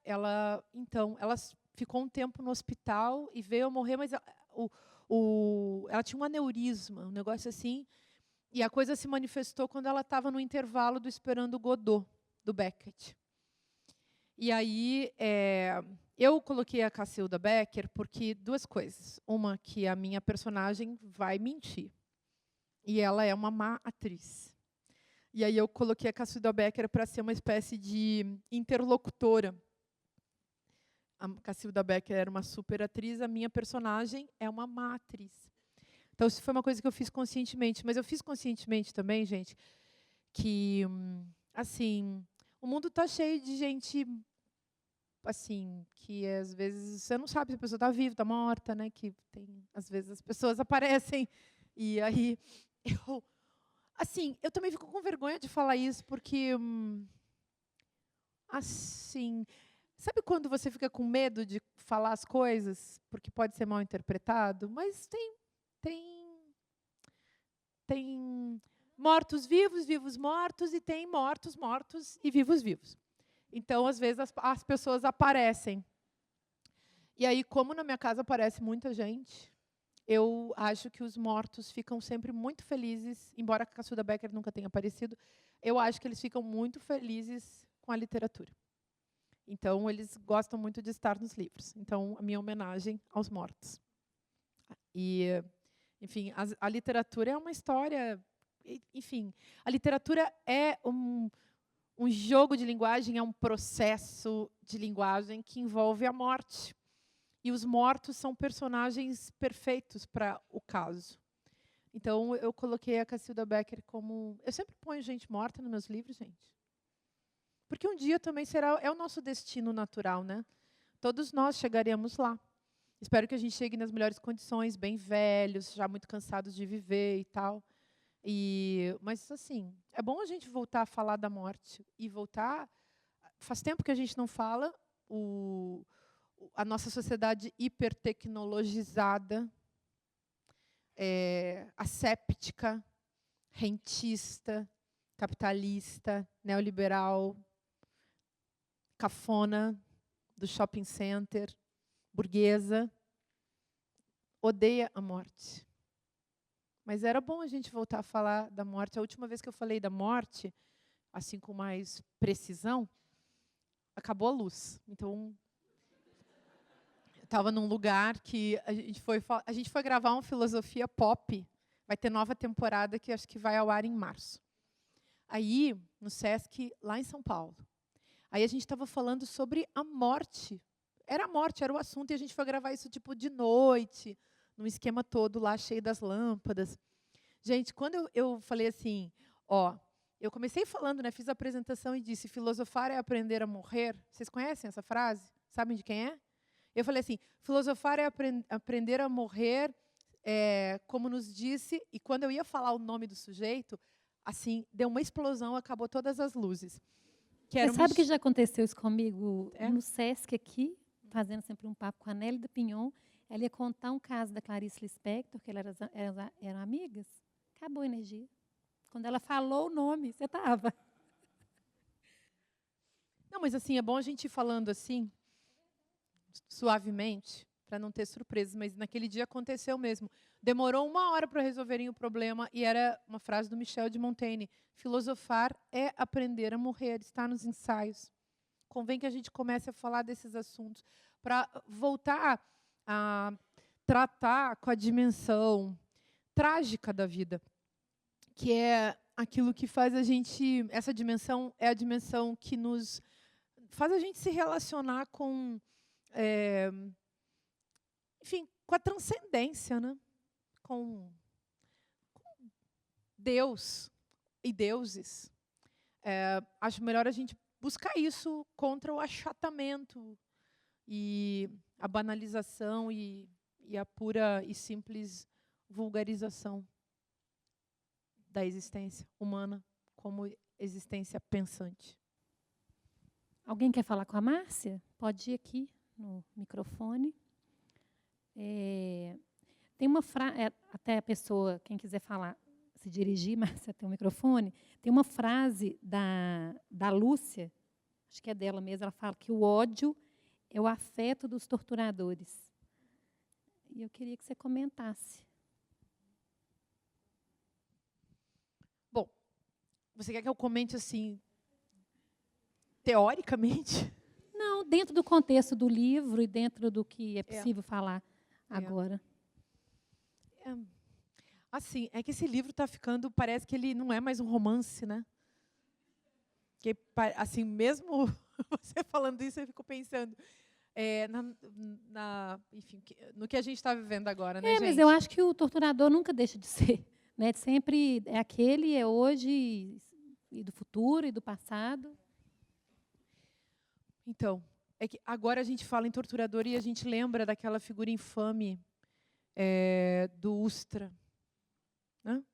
ela ficou um tempo no hospital e veio a morrer, mas ela tinha um aneurisma, um negócio assim, e a coisa se manifestou quando ela estava no intervalo do Esperando Godot, do Beckett. E aí, eu coloquei a Cacilda Becker porque duas coisas. Uma, que a minha personagem vai mentir. E ela é uma má atriz. E aí eu coloquei a Cacilda Becker para ser uma espécie de interlocutora. A Cacilda Becker era uma super atriz, a minha personagem é uma má atriz. Então, isso foi uma coisa que eu fiz conscientemente. Mas eu fiz conscientemente também, gente, que, assim, O mundo está cheio de gente, assim, que às vezes você não sabe se a pessoa está viva, está morta, né? Que tem, às vezes as pessoas aparecem e aí eu também fico com vergonha de falar isso porque, assim, sabe quando você fica com medo de falar as coisas porque pode ser mal interpretado? Mas tem mortos vivos, vivos mortos, e tem mortos mortos e vivos vivos. Então, às vezes, as pessoas aparecem. E aí, como na minha casa aparece muita gente, eu acho que os mortos ficam sempre muito felizes, embora a Cassuda Becker nunca tenha aparecido, eu acho que eles ficam muito felizes com a literatura. Então, eles gostam muito de estar nos livros. Então, a minha homenagem aos mortos. E, enfim, a literatura é uma história... Enfim, a literatura é um jogo de linguagem, é um processo de linguagem que envolve a morte. E os mortos são personagens perfeitos para o caso. Então, eu coloquei a Cassilda Becker como... Eu sempre ponho gente morta nos meus livros, gente. Porque um dia também é o nosso destino natural, né? Todos nós chegaremos lá. Espero que a gente chegue nas melhores condições, bem velhos, já muito cansados de viver e tal. Mas, assim, é bom a gente voltar a falar da morte. E voltar... Faz tempo que a gente não fala. A nossa sociedade hipertecnologizada, asséptica, rentista, capitalista, neoliberal, cafona, do shopping center, burguesa, odeia a morte. Mas era bom a gente voltar a falar da morte. A última vez que eu falei da morte, assim com mais precisão, acabou a luz. Então, eu estava num lugar que a gente foi gravar um Filosofia Pop. Vai ter nova temporada que acho que vai ao ar em março. Aí, no Sesc, lá em São Paulo. Aí a gente estava falando sobre a morte. Era a morte, era o assunto, e a gente foi gravar isso tipo de noite, num esquema todo lá, cheio das lâmpadas. Gente, quando eu falei assim, eu comecei falando, né, fiz a apresentação e disse, filosofar é aprender a morrer. Vocês conhecem essa frase? Sabem de quem é? Eu falei assim, filosofar é aprender a morrer, como nos disse, e quando eu ia falar o nome do sujeito, assim, deu uma explosão, acabou todas as luzes. Você sabe que já aconteceu isso comigo no Sesc aqui, fazendo sempre um papo com a Nélida Pinhon. Ela ia contar um caso da Clarice Lispector, que elas eram amigas. Acabou a energia. Quando ela falou o nome, você estava. Não, mas assim, é bom a gente ir falando assim, suavemente, para não ter surpresas. Mas naquele dia aconteceu mesmo. Demorou 1 hora para resolverem o problema, e era uma frase do Michel de Montaigne. Filosofar é aprender a morrer, está nos ensaios. Convém que a gente comece a falar desses assuntos, para voltar a tratar com a dimensão trágica da vida, que é aquilo que faz a gente... Essa dimensão é a dimensão que nos faz a gente se relacionar com... enfim, com a transcendência, né? Com Deus e deuses. Acho melhor a gente buscar isso contra o achatamento e a banalização e a pura e simples vulgarização da existência humana como existência pensante. Alguém quer falar com a Márcia? Pode ir aqui no microfone. Tem uma frase, até a pessoa, quem quiser falar, se dirigir, Márcia, tem um microfone. Tem uma frase da Lúcia, acho que é dela mesma, ela fala que o ódio é o afeto dos torturadores. E eu queria que você comentasse. Bom, você quer que eu comente assim, teoricamente? Não, dentro do contexto do livro e dentro do que é possível falar agora. Assim, é que esse livro está ficando, parece que ele não é mais um romance, né? Que, assim, mesmo você falando isso, eu fico pensando enfim, no que a gente está vivendo agora, né, gente? Mas eu acho que o torturador nunca deixa de ser, né? Sempre é aquele, é hoje, e do futuro, e do passado. Então, é que agora a gente fala em torturador e a gente lembra daquela figura infame do Ustra, né?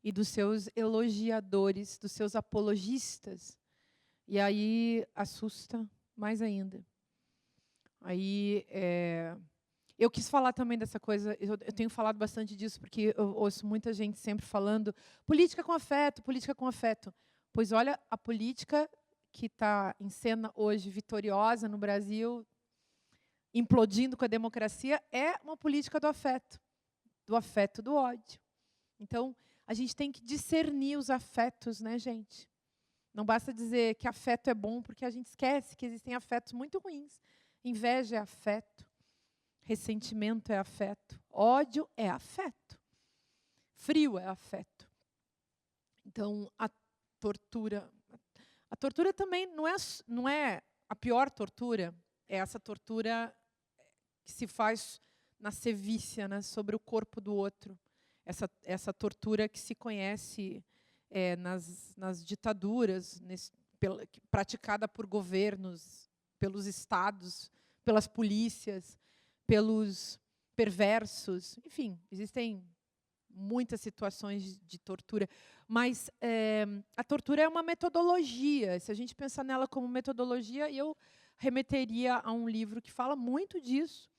E dos seus elogiadores, dos seus apologistas. E aí assusta mais ainda. Aí eu quis falar também dessa coisa, eu tenho falado bastante disso, porque eu ouço muita gente sempre falando política com afeto, política com afeto. Pois olha, a política que está em cena hoje, vitoriosa no Brasil, implodindo com a democracia, é uma política do afeto do ódio. Então, a gente tem que discernir os afetos, né, gente? Não basta dizer que afeto é bom, porque a gente esquece que existem afetos muito ruins. Inveja é afeto, ressentimento é afeto, ódio é afeto, frio é afeto. Então, a tortura também não é a pior tortura, é essa tortura que se faz na sevícia, né, sobre o corpo do outro. Essa tortura que se conhece nas ditaduras, praticada por governos, pelos estados, pelas polícias, pelos perversos. Enfim, existem muitas situações de tortura. Mas a tortura é uma metodologia. Se a gente pensar nela como metodologia, eu remeteria a um livro que fala muito disso,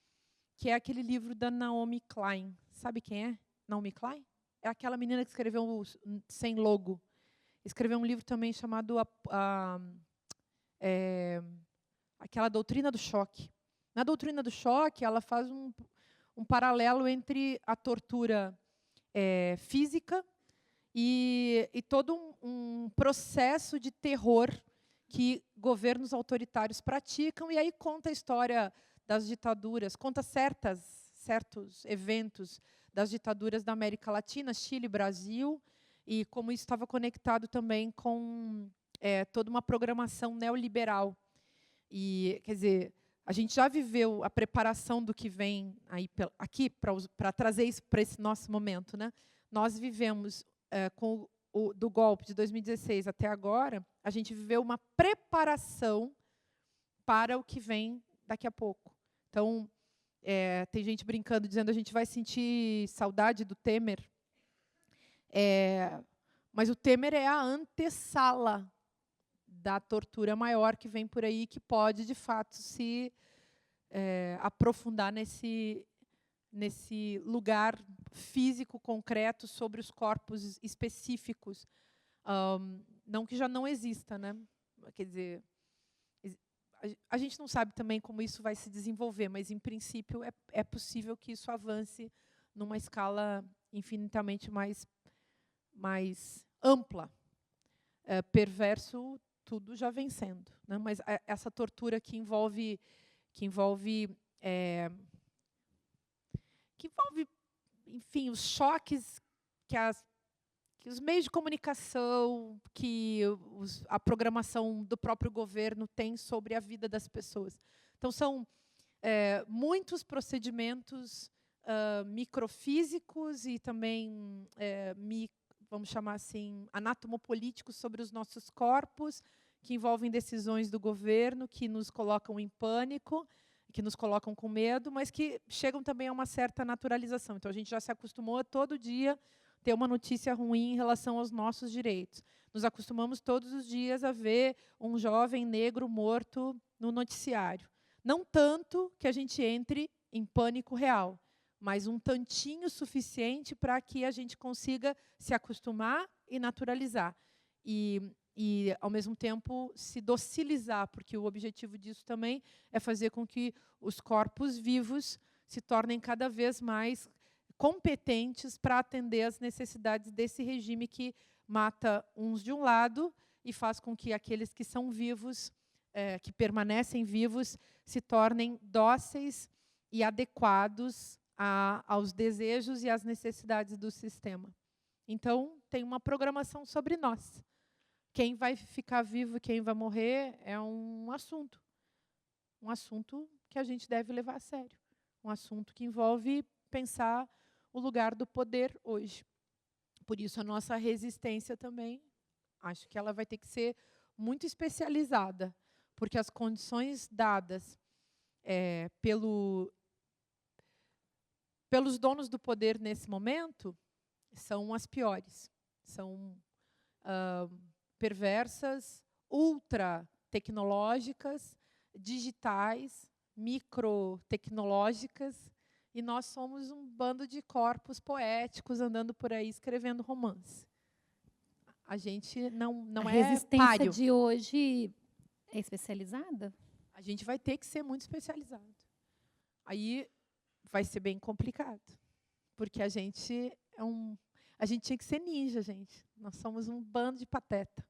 que é aquele livro da Naomi Klein. Sabe quem é Naomi Klein? É aquela menina que escreveu Sem Logo. Escreveu um livro também chamado aquela doutrina do choque. Na doutrina do choque, ela faz um paralelo entre a tortura física e todo um processo de terror que governos autoritários praticam, e aí conta a história das ditaduras, conta certos eventos das ditaduras da América Latina, Chile, Brasil, e como isso estava conectado também com toda uma programação neoliberal. E, quer dizer, a gente já viveu a preparação do que vem aí aqui para trazer isso para esse nosso momento, né? Nós vivemos com do golpe de 2016 até agora, a gente viveu uma preparação para o que vem daqui a pouco. Então, tem gente brincando, dizendo que a gente vai sentir saudade do Temer. Mas o Temer é a antessala da tortura maior que vem por aí, que pode, de fato, se aprofundar nesse lugar físico, concreto, sobre os corpos específicos. Não que já não exista, né? Quer dizer, a gente não sabe também como isso vai se desenvolver, mas, em princípio, é possível que isso avance numa escala infinitamente mais ampla. Perverso, tudo já vem sendo, né? Mas essa tortura que envolve, enfim, os choques que os meios de comunicação, que a programação do próprio governo tem sobre a vida das pessoas. Então, são muitos procedimentos microfísicos e também, vamos chamar assim, anatomopolíticos sobre os nossos corpos, que envolvem decisões do governo, que nos colocam em pânico, que nos colocam com medo, mas que chegam também a uma certa naturalização. Então, a gente já se acostumou a todo dia ter uma notícia ruim em relação aos nossos direitos. Nos acostumamos todos os dias a ver um jovem negro morto no noticiário. Não tanto que a gente entre em pânico real, mas um tantinho suficiente para que a gente consiga se acostumar e naturalizar. E, ao mesmo tempo, se docilizar, porque o objetivo disso também é fazer com que os corpos vivos se tornem cada vez mais competentes para atender às necessidades desse regime que mata uns de um lado e faz com que aqueles que são vivos, que permanecem vivos, se tornem dóceis e adequados aos desejos e às necessidades do sistema. Então, tem uma programação sobre nós. Quem vai ficar vivo e quem vai morrer é um assunto que a gente deve levar a sério. Um assunto que envolve pensar o lugar do poder hoje. Por isso, a nossa resistência também, acho que ela vai ter que ser muito especializada, porque as condições dadas pelos donos do poder nesse momento são as piores. São perversas, ultra tecnológicas, digitais, microtecnológicas, e nós somos um bando de corpos poéticos andando por aí escrevendo romance. A gente não A é resistência páreo. de hoje é especializada? A gente vai ter que ser muito especializado. Aí vai ser bem complicado, porque a gente tinha que ser ninja, gente. Nós somos um bando de pateta.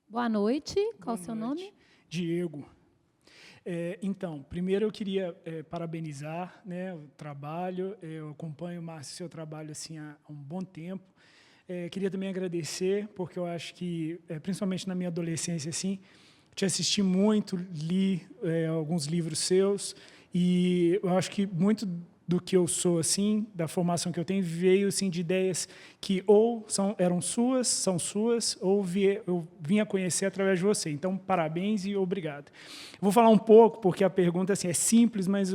Boa noite. Qual Boa o seu noite. nome? Diego. Então, primeiro eu queria parabenizar, né, o trabalho. Eu acompanho, Márcio, seu trabalho assim, há um bom tempo. Queria também agradecer, porque eu acho que, principalmente na minha adolescência, assim, te assisti muito, li alguns livros seus, e eu acho que muito do que eu sou, assim, da formação que eu tenho, veio assim, de ideias que ou eram suas, são suas, ou eu vim a conhecer através de você. Então, parabéns e obrigado. Vou falar um pouco, porque a pergunta assim, é simples, mas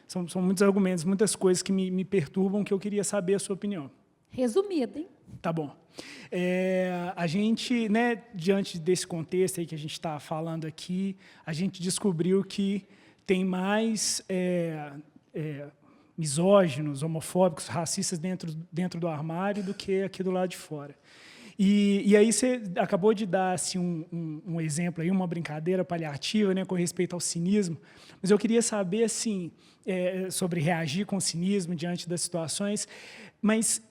são muitos argumentos, muitas coisas que me perturbam, que eu queria saber a sua opinião. Resumida, hein? Tá bom. A gente, né, diante desse contexto aí que a gente está falando aqui, a gente descobriu que tem mais misóginos, homofóbicos, racistas dentro do armário do que aqui do lado de fora. E aí você acabou de dar assim, um exemplo, aí, uma brincadeira paliativa, né, com respeito ao cinismo, mas eu queria saber assim, sobre reagir com cinismo diante das situações, mas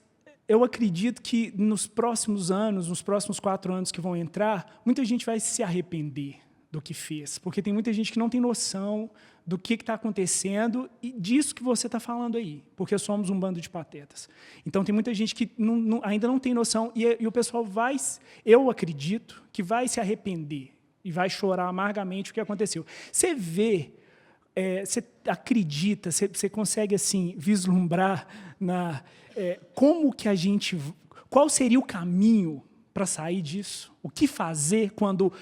eu acredito que nos próximos anos, nos próximos 4 anos que vão entrar, muita gente vai se arrepender do que fez, porque tem muita gente que não tem noção do que está acontecendo e disso que você está falando aí, porque somos um bando de patetas. Então, tem muita gente que ainda não tem noção e o pessoal vai, eu acredito, que vai se arrepender e vai chorar amargamente o que aconteceu. Você vê, você acredita, você consegue assim vislumbrar como que a gente, qual seria o caminho para sair disso? O que fazer quando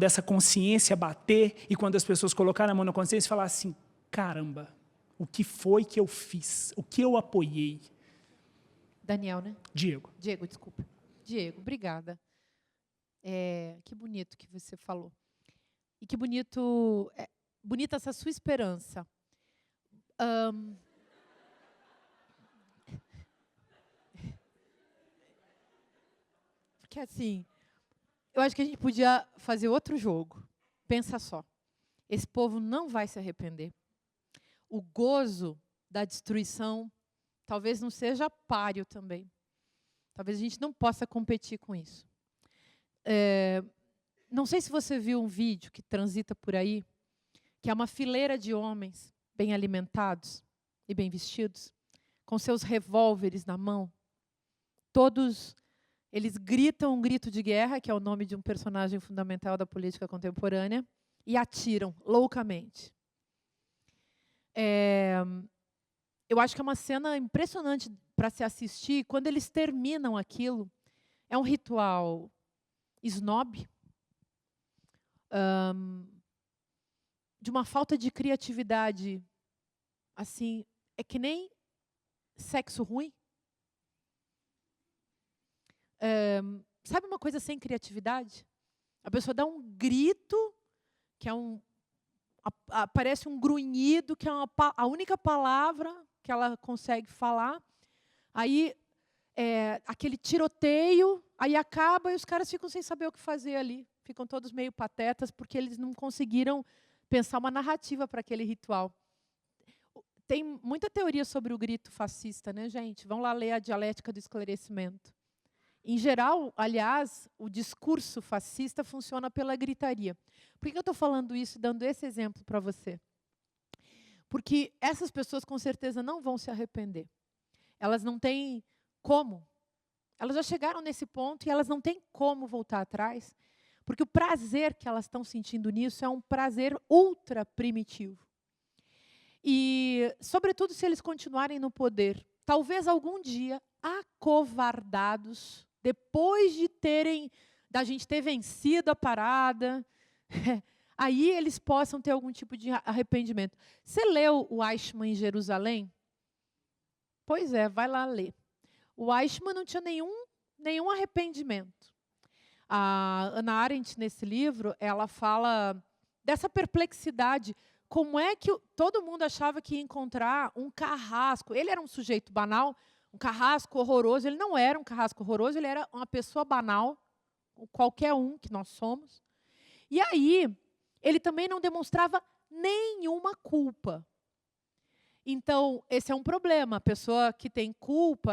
essa consciência bater e quando as pessoas colocarem a mão na consciência e falar assim, caramba, o que foi que eu fiz? O que eu apoiei? Daniel, né? Diego. Diego, desculpa. Diego, obrigada. Que bonito que você falou. E que bonita essa sua esperança. Porque assim, eu acho que a gente podia fazer outro jogo. Pensa só. Esse povo não vai se arrepender. O gozo da destruição talvez não seja páreo também. Talvez a gente não possa competir com isso. Não sei se você viu um vídeo que transita por aí, que é uma fileira de homens bem alimentados e bem vestidos, com seus revólveres na mão. Todos eles gritam um grito de guerra, que é o nome de um personagem fundamental da política contemporânea, e atiram loucamente. Eu acho que é uma cena impressionante para se assistir. Quando eles terminam aquilo, é um ritual snob, de uma falta de criatividade. Assim, é que nem sexo ruim. Sabe uma coisa sem criatividade? A pessoa dá um grito, que parece um grunhido, que é a única palavra que ela consegue falar. Aí, aquele tiroteio, aí acaba e os caras ficam sem saber o que fazer ali. Ficam todos meio patetas, porque eles não conseguiram pensar uma narrativa para aquele ritual. Tem muita teoria sobre o grito fascista, né, gente? Vão lá ler a Dialética do Esclarecimento. Em geral, aliás, o discurso fascista funciona pela gritaria. Por que eu estou falando isso, dando esse exemplo para você? Porque essas pessoas, com certeza, não vão se arrepender. Elas não têm como. Elas já chegaram nesse ponto e elas não têm como voltar atrás, porque o prazer que elas estão sentindo nisso é um prazer ultra primitivo. E, sobretudo, se eles continuarem no poder, talvez algum dia, acovardados, depois de terem da gente ter vencido a parada, aí eles possam ter algum tipo de arrependimento. Você leu o Eichmann em Jerusalém? Pois é, vai lá ler. O Eichmann não tinha nenhum arrependimento. A Hannah Arendt, nesse livro, ela fala dessa perplexidade. Como é que todo mundo achava que ia encontrar um carrasco? Ele era um sujeito banal, um carrasco horroroso. Ele não era um carrasco horroroso, ele era uma pessoa banal, qualquer um que nós somos. E aí, ele também não demonstrava nenhuma culpa. Então, esse é um problema. A pessoa que tem culpa,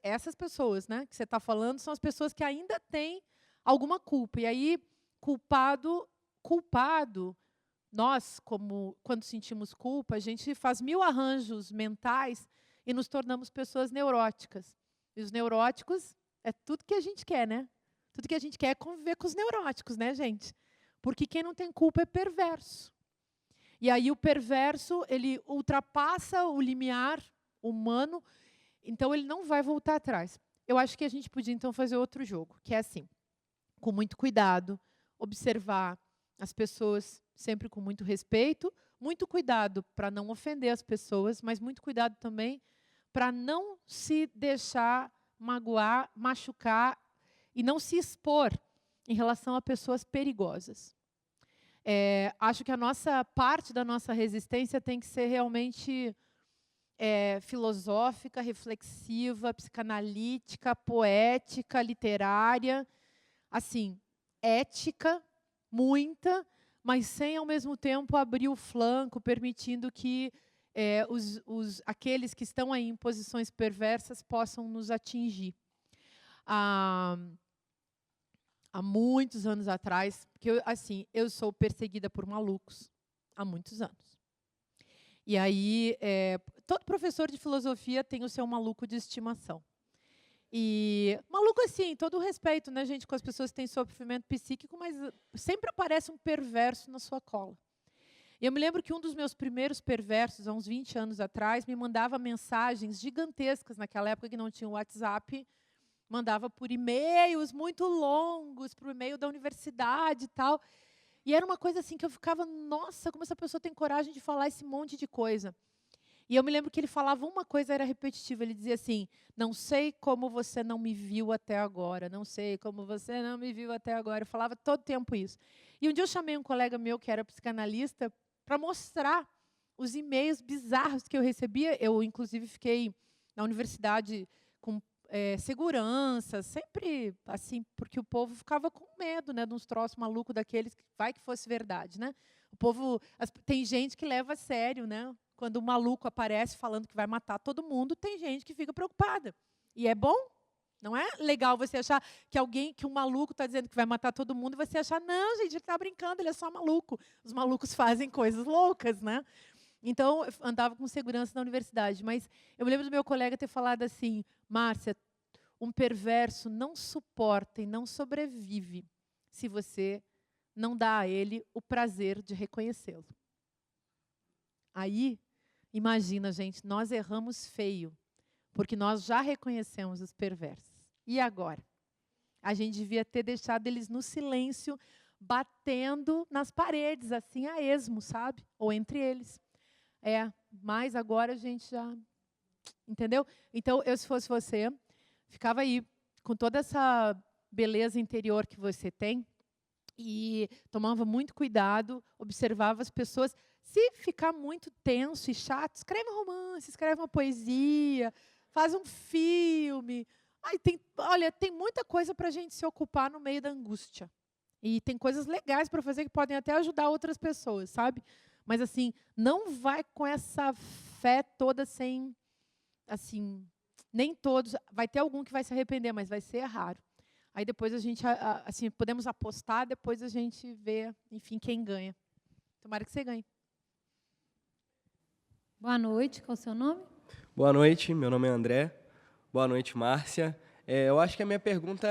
essas pessoas, né, que você está falando, são as pessoas que ainda têm alguma culpa. E aí, culpado, nós, quando sentimos culpa, a gente faz 1000 arranjos mentais e nos tornamos pessoas neuróticas. E os neuróticos é tudo que a gente quer, né? Tudo que a gente quer é conviver com os neuróticos, né, gente? Porque quem não tem culpa é perverso. E aí o perverso, ele ultrapassa o limiar humano, então ele não vai voltar atrás. Eu acho que a gente podia, então, fazer outro jogo, que é assim, com muito cuidado, observar as pessoas sempre com muito respeito, muito cuidado para não ofender as pessoas, mas muito cuidado também para não se deixar magoar, machucar e não se expor em relação a pessoas perigosas. Acho que a nossa parte da nossa resistência tem que ser realmente filosófica, reflexiva, psicanalítica, poética, literária, assim, ética, muita, mas sem, ao mesmo tempo, abrir o flanco, permitindo que aqueles que estão aí em posições perversas possam nos atingir. Há muitos anos atrás, porque eu sou perseguida por malucos há muitos anos. E aí, todo professor de filosofia tem o seu maluco de estimação. E maluco assim, todo o respeito, né, gente, com as pessoas que têm sofrimento psíquico, mas sempre aparece um perverso na sua cola. E eu me lembro que um dos meus primeiros perversos, há uns 20 anos atrás, me mandava mensagens gigantescas, naquela época que não tinha o WhatsApp, mandava por e-mails muito longos, para o e-mail da universidade e tal. E era uma coisa assim que eu ficava, nossa, como essa pessoa tem coragem de falar esse monte de coisa. E eu me lembro que ele falava uma coisa, era repetitiva, ele dizia assim, não sei como você não me viu até agora, não sei como você não me viu até agora. Eu falava todo tempo isso. E um dia eu chamei um colega meu, que era psicanalista, para mostrar os e-mails bizarros que eu recebia. Eu, inclusive, fiquei na universidade com segurança, sempre assim, porque o povo ficava com medo, né, de uns troços malucos daqueles, que vai que fosse verdade, né? O povo, tem gente que leva a sério, né? Quando o maluco aparece falando que vai matar todo mundo, tem gente que fica preocupada. E é bom, não é legal você achar que um maluco está dizendo que vai matar todo mundo e você achar, não, gente, ele está brincando, ele é só maluco. Os malucos fazem coisas loucas, né? Então, eu andava com segurança na universidade, mas eu me lembro do meu colega ter falado assim, Márcia, um perverso não suporta e não sobrevive se você não dá a ele o prazer de reconhecê-lo. Aí, imagina, gente, nós erramos feio, porque nós já reconhecemos os perversos. E agora? A gente devia ter deixado eles no silêncio, batendo nas paredes, assim, a esmo, sabe? Ou entre eles. Mas agora a gente já... Entendeu? Então, eu, se fosse você, ficava aí com toda essa beleza interior que você tem e tomava muito cuidado, observava as pessoas. Se ficar muito tenso e chato, escreve um romance, escreve uma poesia, faz um filme. Olha, tem muita coisa para a gente se ocupar no meio da angústia. E tem coisas legais para fazer que podem até ajudar outras pessoas, sabe? Mas, assim, não vai com essa fé toda sem, assim, nem todos. Vai ter algum que vai se arrepender, mas vai ser raro. Aí depois a gente, assim, podemos apostar, depois a gente vê, enfim, quem ganha. Tomara que você ganhe. Boa noite, qual é o seu nome? Boa noite, meu nome é André. Boa noite, Márcia. Eu acho que a minha pergunta,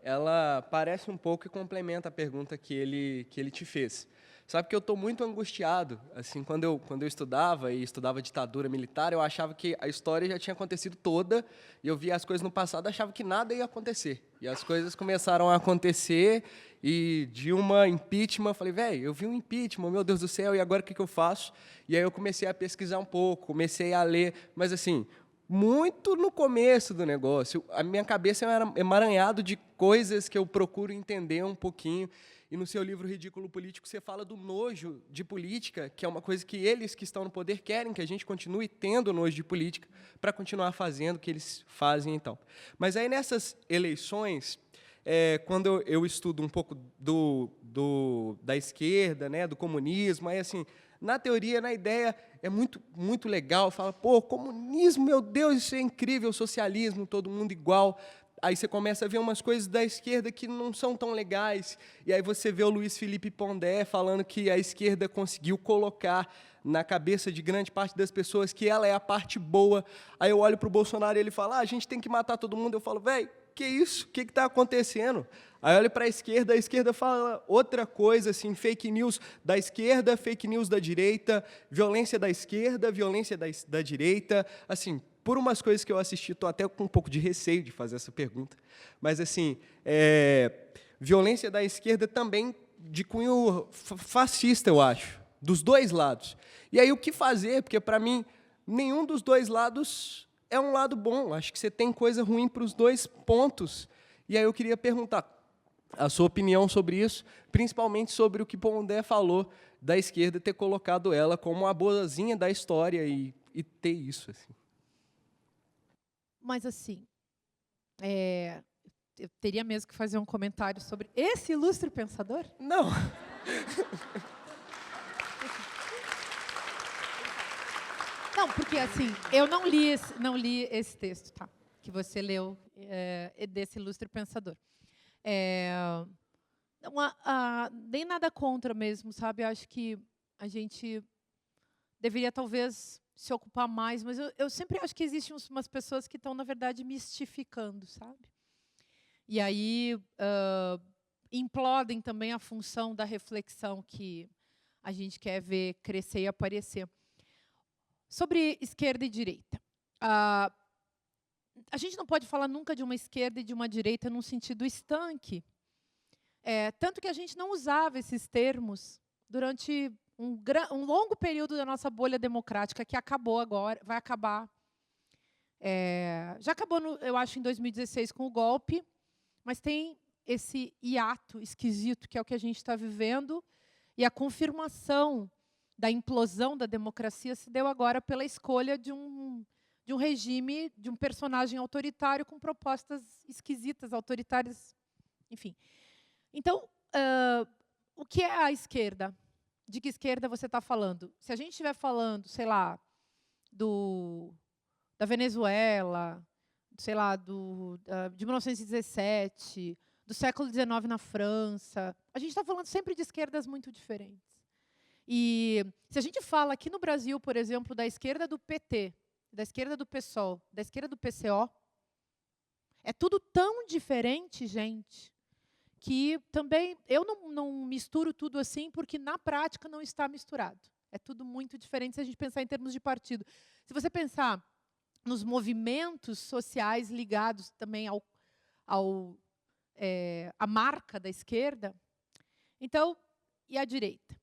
ela parece um pouco e complementa a pergunta que ele te fez. Sabe que eu estou muito angustiado. Assim, quando eu estudava ditadura militar, eu achava que a história já tinha acontecido toda, e eu via as coisas no passado, achava que nada ia acontecer. E as coisas começaram a acontecer, e Dilma, impeachment, falei, velho, eu vi um impeachment, meu Deus do céu, e agora o que eu faço? E aí eu comecei a pesquisar um pouco, comecei a ler, mas assim, muito no começo do negócio. A minha cabeça era emaranhado de coisas que eu procuro entender um pouquinho. E no seu livro Ridículo Político, você fala do nojo de política, que é uma coisa que eles que estão no poder querem que a gente continue tendo nojo de política para continuar fazendo o que eles fazem, então. Mas aí, nessas eleições, quando eu estudo um pouco da esquerda, né, do comunismo, aí, assim, na teoria, na ideia, é muito, muito legal. Fala, pô, comunismo, meu Deus, isso é incrível, socialismo, todo mundo igual. Aí você começa a ver umas coisas da esquerda que não são tão legais. E aí você vê o Luiz Felipe Pondé falando que a esquerda conseguiu colocar na cabeça de grande parte das pessoas que ela é a parte boa. Aí eu olho para o Bolsonaro e ele fala, a gente tem que matar todo mundo. Eu falo, velho, que isso? O que está acontecendo? Aí eu olho para a esquerda fala outra coisa, assim, fake news da esquerda, fake news da direita, violência da esquerda, violência da direita, assim, por umas coisas que eu assisti, estou até com um pouco de receio de fazer essa pergunta, mas, assim, violência da esquerda também de cunho fascista, eu acho, dos dois lados. E aí, o que fazer? Porque, para mim, nenhum dos dois lados é um lado bom. Acho que você tem coisa ruim para os dois pontos. E aí eu queria perguntar a sua opinião sobre isso, principalmente sobre o que Pondé falou da esquerda ter colocado ela como a boazinha da história e ter isso, assim. Mas, assim, eu teria mesmo que fazer um comentário sobre esse ilustre pensador? Não. Não, porque, assim, eu não li esse texto, tá? Que você leu, desse ilustre pensador. Nem nada contra mesmo, sabe? Acho que a gente deveria, talvez, se ocupar mais, mas eu sempre acho que existem umas pessoas que estão, na verdade, mistificando, sabe? E aí implodem também a função da reflexão que a gente quer ver crescer e aparecer. Sobre esquerda e direita. A gente não pode falar nunca de uma esquerda e de uma direita num sentido estanque. Tanto que a gente não usava esses termos durante um longo período da nossa bolha democrática, que acabou agora, vai acabar. Já acabou, eu acho, em 2016 com o golpe, mas tem esse hiato esquisito, que é o que a gente está vivendo, e a confirmação da implosão da democracia se deu agora pela escolha de um regime, de um personagem autoritário com propostas esquisitas, autoritárias, enfim. Então, o que é a esquerda? De que esquerda você está falando? Se a gente estiver falando, sei lá, da Venezuela, sei lá, de 1917, do século XIX na França, a gente está falando sempre de esquerdas muito diferentes. E se a gente fala aqui no Brasil, por exemplo, da esquerda do PT, da esquerda do PSOL, da esquerda do PCO, é tudo tão diferente, gente, que também eu não misturo tudo assim, porque na prática não está misturado. É tudo muito diferente se a gente pensar em termos de partido. Se você pensar nos movimentos sociais ligados também à marca da esquerda, então, e a direita?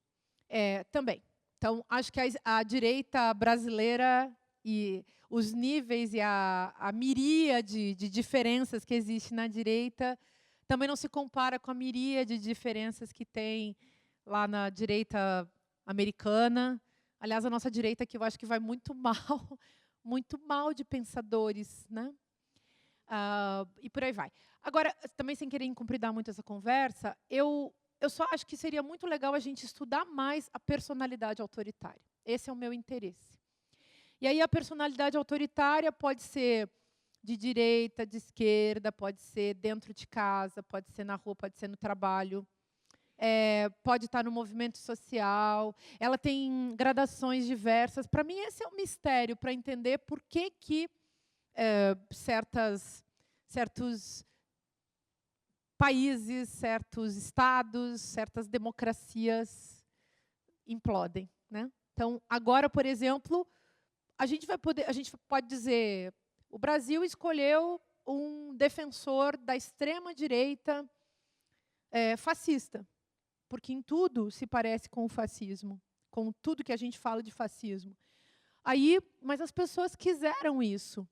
Também. Então, acho que a direita brasileira e os níveis e a miríade de diferenças que existe na direita também não se compara com a miríade de diferenças que tem lá na direita americana. Aliás, a nossa direita aqui eu acho que vai muito mal de pensadores, né? E por aí vai. Agora, também sem querer incumpridar muito essa conversa, eu só acho que seria muito legal a gente estudar mais a personalidade autoritária. Esse é o meu interesse. E aí a personalidade autoritária pode ser de direita, de esquerda, pode ser dentro de casa, pode ser na rua, pode ser no trabalho, pode estar no movimento social. Ela tem gradações diversas. Para mim, esse é um mistério para entender por que certos países, certos estados, certas democracias implodem, né? Então, agora, por exemplo, a gente pode dizer, o Brasil escolheu um defensor da extrema-direita fascista, porque em tudo se parece com o fascismo, com tudo que a gente fala de fascismo. Mas as pessoas quiseram isso.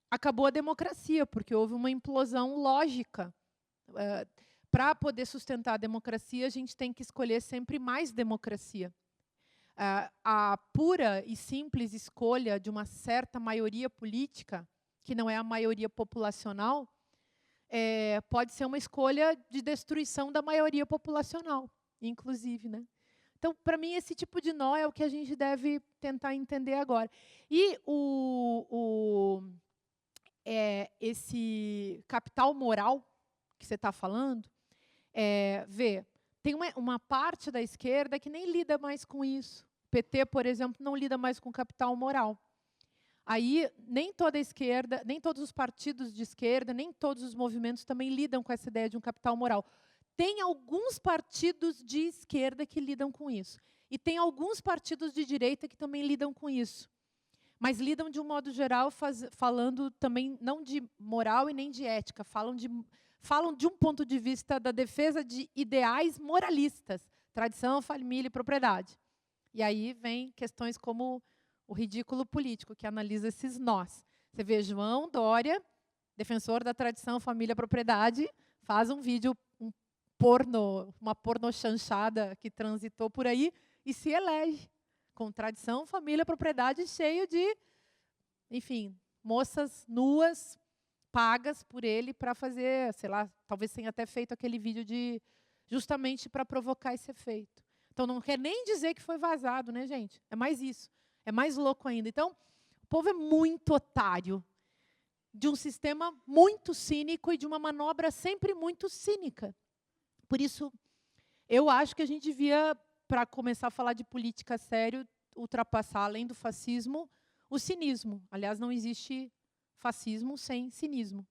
Acabou a democracia, porque houve uma implosão lógica. Para poder sustentar a democracia, a gente tem que escolher sempre mais democracia. A pura e simples escolha de uma certa maioria política, que não é a maioria populacional, pode ser uma escolha de destruição da maioria populacional, inclusive, né? Então, para mim, esse tipo de nó é o que a gente deve tentar entender agora. E esse capital moral que você está falando, tem uma parte da esquerda que nem lida mais com isso. O PT, por exemplo, não lida mais com capital moral. Nem toda a esquerda, nem todos os partidos de esquerda, nem todos os movimentos também lidam com essa ideia de um capital moral. Tem alguns partidos de esquerda que lidam com isso. E tem alguns partidos de direita que também lidam com isso. Mas lidam, de um modo geral, falando também não de moral e nem de ética. Falam de um ponto de vista da defesa de ideais moralistas. Tradição, família e propriedade. E aí vem questões como o ridículo político, que analisa esses nós. Você vê João Dória, defensor da tradição, família, propriedade, faz um vídeo, uma pornochanchada que transitou por aí e se elege com tradição, família, propriedade, cheio de, enfim, moças nuas, pagas por ele para fazer, sei lá, talvez tenha até feito aquele vídeo justamente para provocar esse efeito. Então, não quer nem dizer que foi vazado, né, gente? É mais isso. É mais louco ainda. Então, o povo é muito otário de um sistema muito cínico e de uma manobra sempre muito cínica. Por isso, eu acho que a gente devia, para começar a falar de política sério, ultrapassar, além do fascismo, o cinismo. Aliás, não existe fascismo sem cinismo.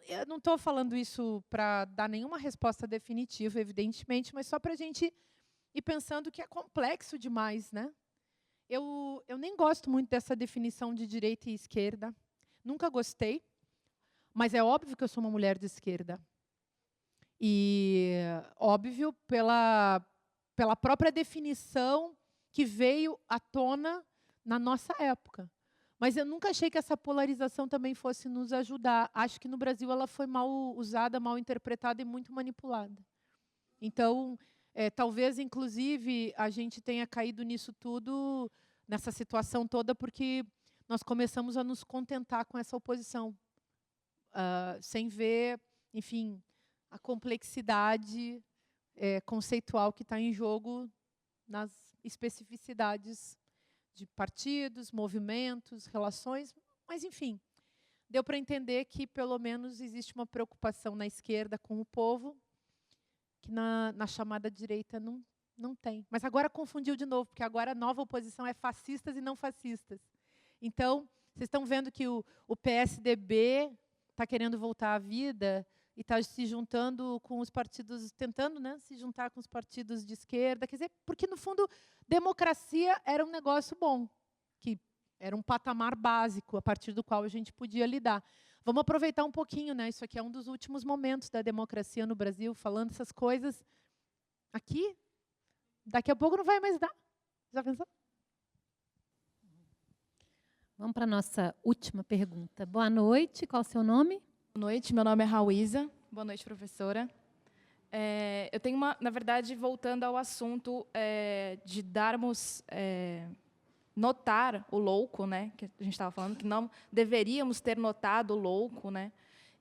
Eu não estou falando isso para dar nenhuma resposta definitiva, evidentemente, mas só para a gente ir pensando que é complexo demais, né? Eu nem gosto muito dessa definição de direita e esquerda. Nunca gostei, mas é óbvio que eu sou uma mulher de esquerda. E óbvio pela própria definição que veio à tona na nossa época. Mas eu nunca achei que essa polarização também fosse nos ajudar. Acho que no Brasil ela foi mal usada, mal interpretada e muito manipulada. Então, talvez, inclusive, a gente tenha caído nisso tudo, nessa situação toda, porque nós começamos a nos contentar com essa oposição, sem ver, enfim, a complexidade conceitual que está em jogo nas especificidades de partidos, movimentos, relações, mas, enfim, deu para entender que, pelo menos, existe uma preocupação na esquerda com o povo, que na chamada direita não tem. Mas agora confundiu de novo, porque agora a nova oposição é fascistas e não fascistas. Então, vocês estão vendo que o PSDB está querendo voltar à vida e está se juntando com os partidos, tentando, né, se juntar com os partidos de esquerda. Quer dizer, porque, no fundo, democracia era um negócio bom, que era um patamar básico a partir do qual a gente podia lidar. Vamos aproveitar um pouquinho, né? Isso aqui é um dos últimos momentos da democracia no Brasil, falando essas coisas aqui. Daqui a pouco não vai mais dar. Já pensou? Vamos para a nossa última pergunta. Boa noite, qual o seu nome? Boa noite, meu nome é Rauísa. Boa noite, professora. Eu tenho na verdade, voltando ao assunto de darmos, notar o louco, né, que a gente estava falando, que não deveríamos ter notado o louco, né?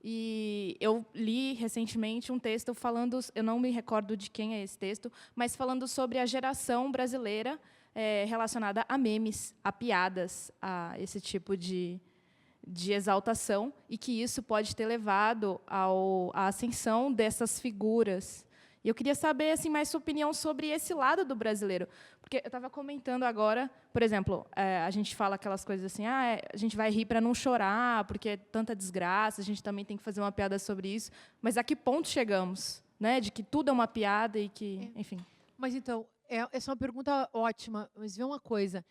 E eu li recentemente um texto falando, eu não me recordo de quem é esse texto, mas falando sobre a geração brasileira relacionada a memes, a piadas, a esse tipo de exaltação, e que isso pode ter levado à ascensão dessas figuras. E eu queria saber assim, mais sua opinião sobre esse lado do brasileiro. Porque eu estava comentando agora, por exemplo, a gente fala aquelas coisas assim, a gente vai rir para não chorar, porque é tanta desgraça, a gente também tem que fazer uma piada sobre isso. Mas a que ponto chegamos? Né? De que tudo é uma piada e que, enfim. Mas, então, essa é uma pergunta ótima, mas vê uma coisa.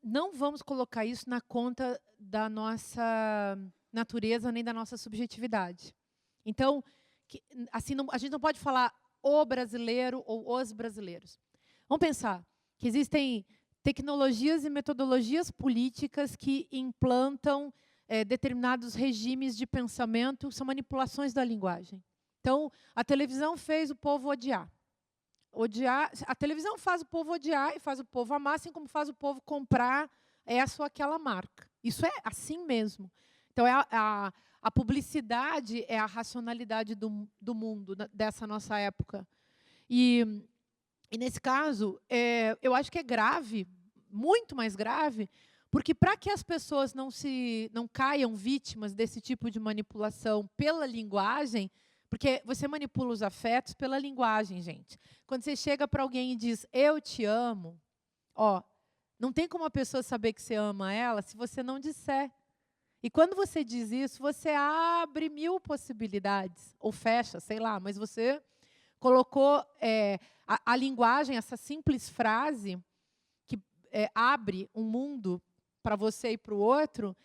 Não vamos colocar isso na conta da nossa natureza nem da nossa subjetividade. Então, assim, a gente não pode falar o brasileiro ou os brasileiros. Vamos pensar que existem tecnologias e metodologias políticas que implantam determinados regimes de pensamento, são manipulações da linguagem. Então, a televisão fez o povo odiar. A televisão faz o povo odiar e faz o povo amar, assim como faz o povo comprar essa ou aquela marca. Isso é assim mesmo. Então, a publicidade é a racionalidade do mundo, dessa nossa época. E nesse caso, eu acho que é grave, muito mais grave, porque para que as pessoas não caiam vítimas desse tipo de manipulação pela linguagem, porque você manipula os afetos pela linguagem, gente. Quando você chega para alguém e diz, eu te amo, não tem como a pessoa saber que você ama ela se você não disser. E quando você diz isso, você abre 1000 possibilidades, ou fecha, sei lá, mas você colocou a linguagem, essa simples frase, que abre um mundo para você e para o outro,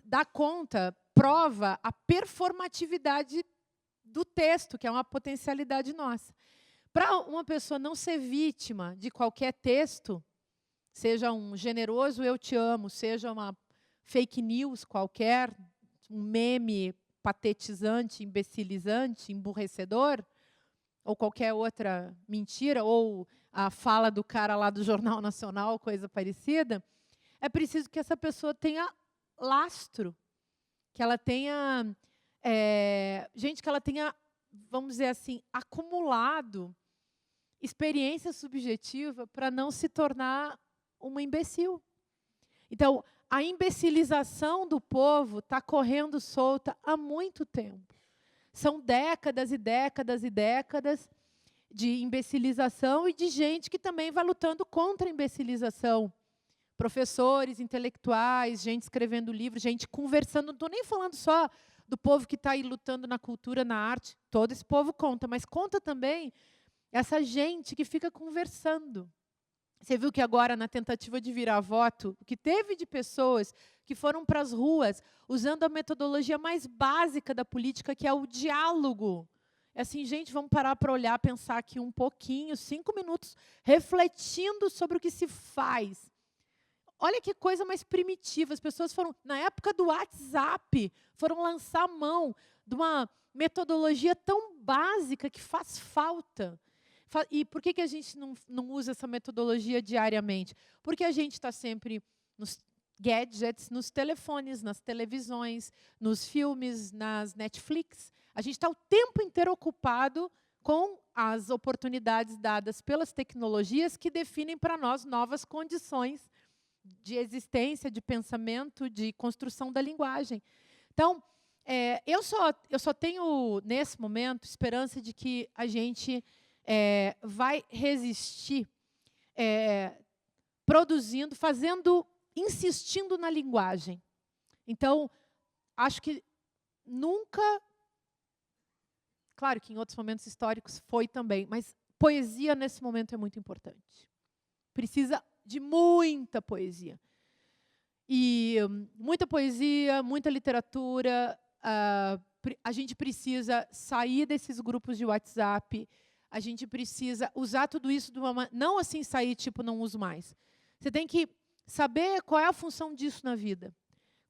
dá conta, prova a performatividade do texto, que é uma potencialidade nossa. Para uma pessoa não ser vítima de qualquer texto, seja um generoso eu te amo, seja uma fake news qualquer, um meme patetizante, imbecilizante, emburrecedor, ou qualquer outra mentira, ou a fala do cara lá do Jornal Nacional, coisa parecida, é preciso que essa pessoa tenha lastro, que ela tenha, que ela tenha, vamos dizer assim, acumulado experiência subjetiva para não se tornar uma imbecil. Então, a imbecilização do povo está correndo solta há muito tempo. São décadas e décadas e décadas de imbecilização e de gente que também vai lutando contra a imbecilização. Professores, intelectuais, gente escrevendo livros, gente conversando. Não estou nem falando só do povo que está aí lutando na cultura, na arte. Todo esse povo conta, mas conta também essa gente que fica conversando. Você viu que agora, na tentativa de virar voto, o que teve de pessoas que foram para as ruas usando a metodologia mais básica da política, que é o diálogo. É assim, gente, vamos parar para olhar, pensar aqui um pouquinho, 5 minutos, refletindo sobre o que se faz. Olha que coisa mais primitiva. As pessoas foram, na época do WhatsApp, foram lançar mão de uma metodologia tão básica que faz falta. E por que a gente não usa essa metodologia diariamente? Porque a gente está sempre nos gadgets, nos telefones, nas televisões, nos filmes, nas Netflix. A gente está o tempo inteiro ocupado com as oportunidades dadas pelas tecnologias que definem para nós novas condições de existência, de pensamento, de construção da linguagem. Então, eu só tenho, nesse momento, esperança de que a gente vai resistir produzindo, insistindo na linguagem. Então, acho que nunca... Claro que em outros momentos históricos foi também, mas poesia, nesse momento, é muito importante. Precisa de muita poesia. E muita poesia, muita literatura. A gente precisa sair desses grupos de WhatsApp. A gente precisa usar tudo isso de uma maneira... Não assim sair, tipo, não uso mais. Você tem que saber qual é a função disso na vida.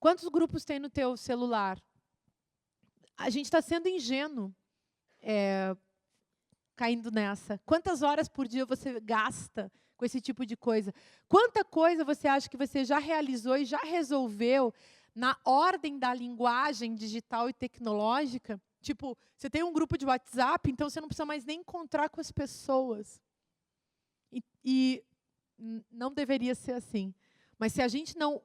Quantos grupos tem no teu celular? A gente está sendo ingênuo caindo nessa. Quantas horas por dia você gasta com esse tipo de coisa? Quanta coisa você acha que você já realizou e já resolveu na ordem da linguagem digital e tecnológica? Tipo, você tem um grupo de WhatsApp, então você não precisa mais nem encontrar com as pessoas. E não deveria ser assim. Mas se a gente não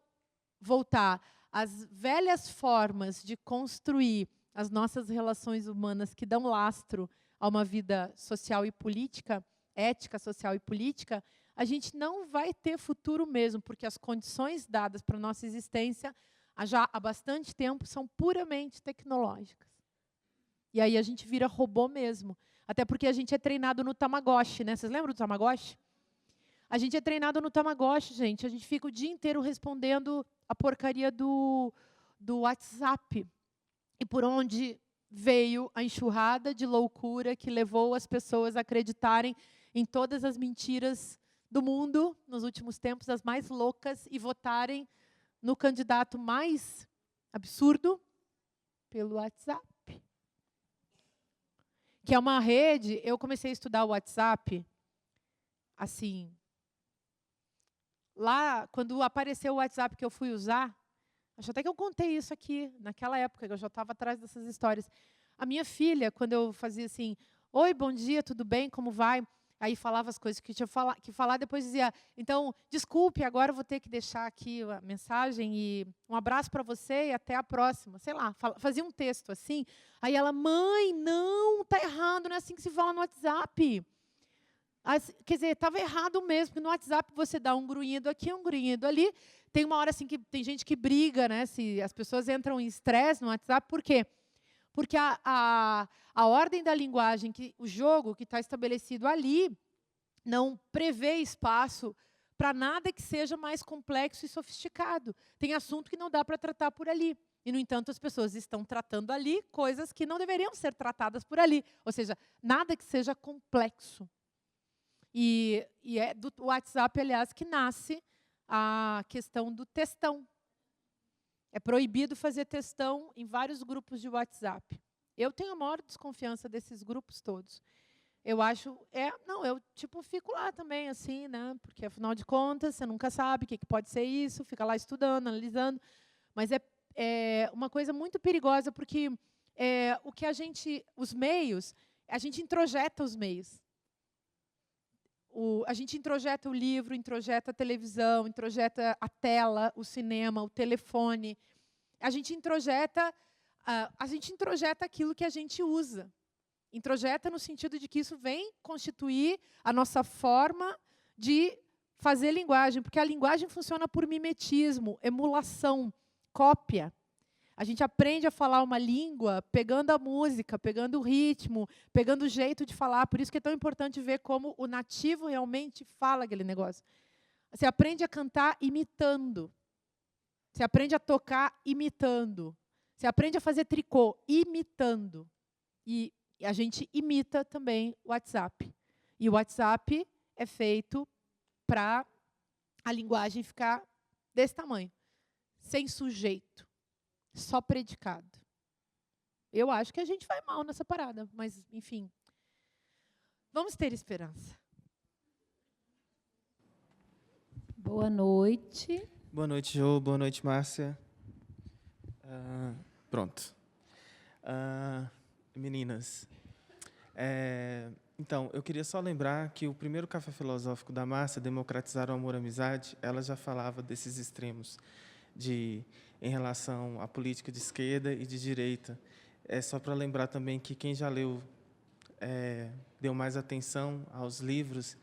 voltar às velhas formas de construir as nossas relações humanas que dão lastro a uma vida social e política, ética, social e política, a gente não vai ter futuro mesmo, porque as condições dadas para a nossa existência já há bastante tempo são puramente tecnológicas. E aí a gente vira robô mesmo. Até porque a gente é treinado no Tamagotchi, né? Vocês lembram do Tamagotchi? A gente é treinado no Tamagotchi, gente. A gente fica o dia inteiro respondendo a porcaria do WhatsApp. E por onde veio a enxurrada de loucura que levou as pessoas a acreditarem em todas as mentiras do mundo, nos últimos tempos, as mais loucas, e votarem no candidato mais absurdo pelo WhatsApp. Que é uma rede, eu comecei a estudar o WhatsApp, assim, lá, quando apareceu o WhatsApp que eu fui usar, acho até que eu contei isso aqui, naquela época, que eu já estava atrás dessas histórias. A minha filha, quando eu fazia assim, oi, bom dia, tudo bem, como vai? Aí falava as coisas que tinha que falar, depois dizia, então, desculpe, agora eu vou ter que deixar aqui a mensagem e um abraço para você e até a próxima. Sei lá, fazia um texto assim. Aí ela, mãe, não, tá errado, não é assim que se fala no WhatsApp. Quer dizer, estava errado mesmo, porque no WhatsApp você dá um grunhido aqui, um grunhido ali. Tem uma hora assim que tem gente que briga, né? Se as pessoas entram em estresse no WhatsApp, por quê? Porque a ordem da linguagem, o jogo que está estabelecido ali, não prevê espaço para nada que seja mais complexo e sofisticado. Tem assunto que não dá para tratar por ali. E, no entanto, as pessoas estão tratando ali coisas que não deveriam ser tratadas por ali. Ou seja, nada que seja complexo. E é do WhatsApp, aliás, que nasce a questão do textão. É proibido fazer textão em vários grupos de WhatsApp. Eu tenho a maior desconfiança desses grupos todos. Eu acho, eu tipo fico lá também assim, né? Porque afinal de contas, você nunca sabe o que pode ser isso, fica lá estudando, analisando, mas é uma coisa muito perigosa porque o que os meios, a gente introjeta os meios. A gente introjeta o livro, introjeta a televisão, introjeta a tela, o cinema, o telefone. A gente introjeta aquilo que a gente usa. Introjeta no sentido de que isso vem constituir a nossa forma de fazer linguagem, porque a linguagem funciona por mimetismo, emulação, cópia. A gente aprende a falar uma língua pegando a música, pegando o ritmo, pegando o jeito de falar. Por isso que é tão importante ver como o nativo realmente fala aquele negócio. Você aprende a cantar imitando. Você aprende a tocar imitando. Você aprende a fazer tricô imitando. E a gente imita também o WhatsApp. E o WhatsApp é feito para a linguagem ficar desse tamanho, sem sujeito. Só predicado. Eu acho que a gente vai mal nessa parada, mas, enfim. Vamos ter esperança. Boa noite. Boa noite, Jô. Boa noite, Márcia. Pronto. Meninas, então, eu queria só lembrar que o primeiro Café Filosófico da Márcia, Democratizar o Amor e a Amizade, ela já falava desses extremos em relação à política de esquerda e de direita. É só para lembrar também que quem já leu, deu mais atenção aos livros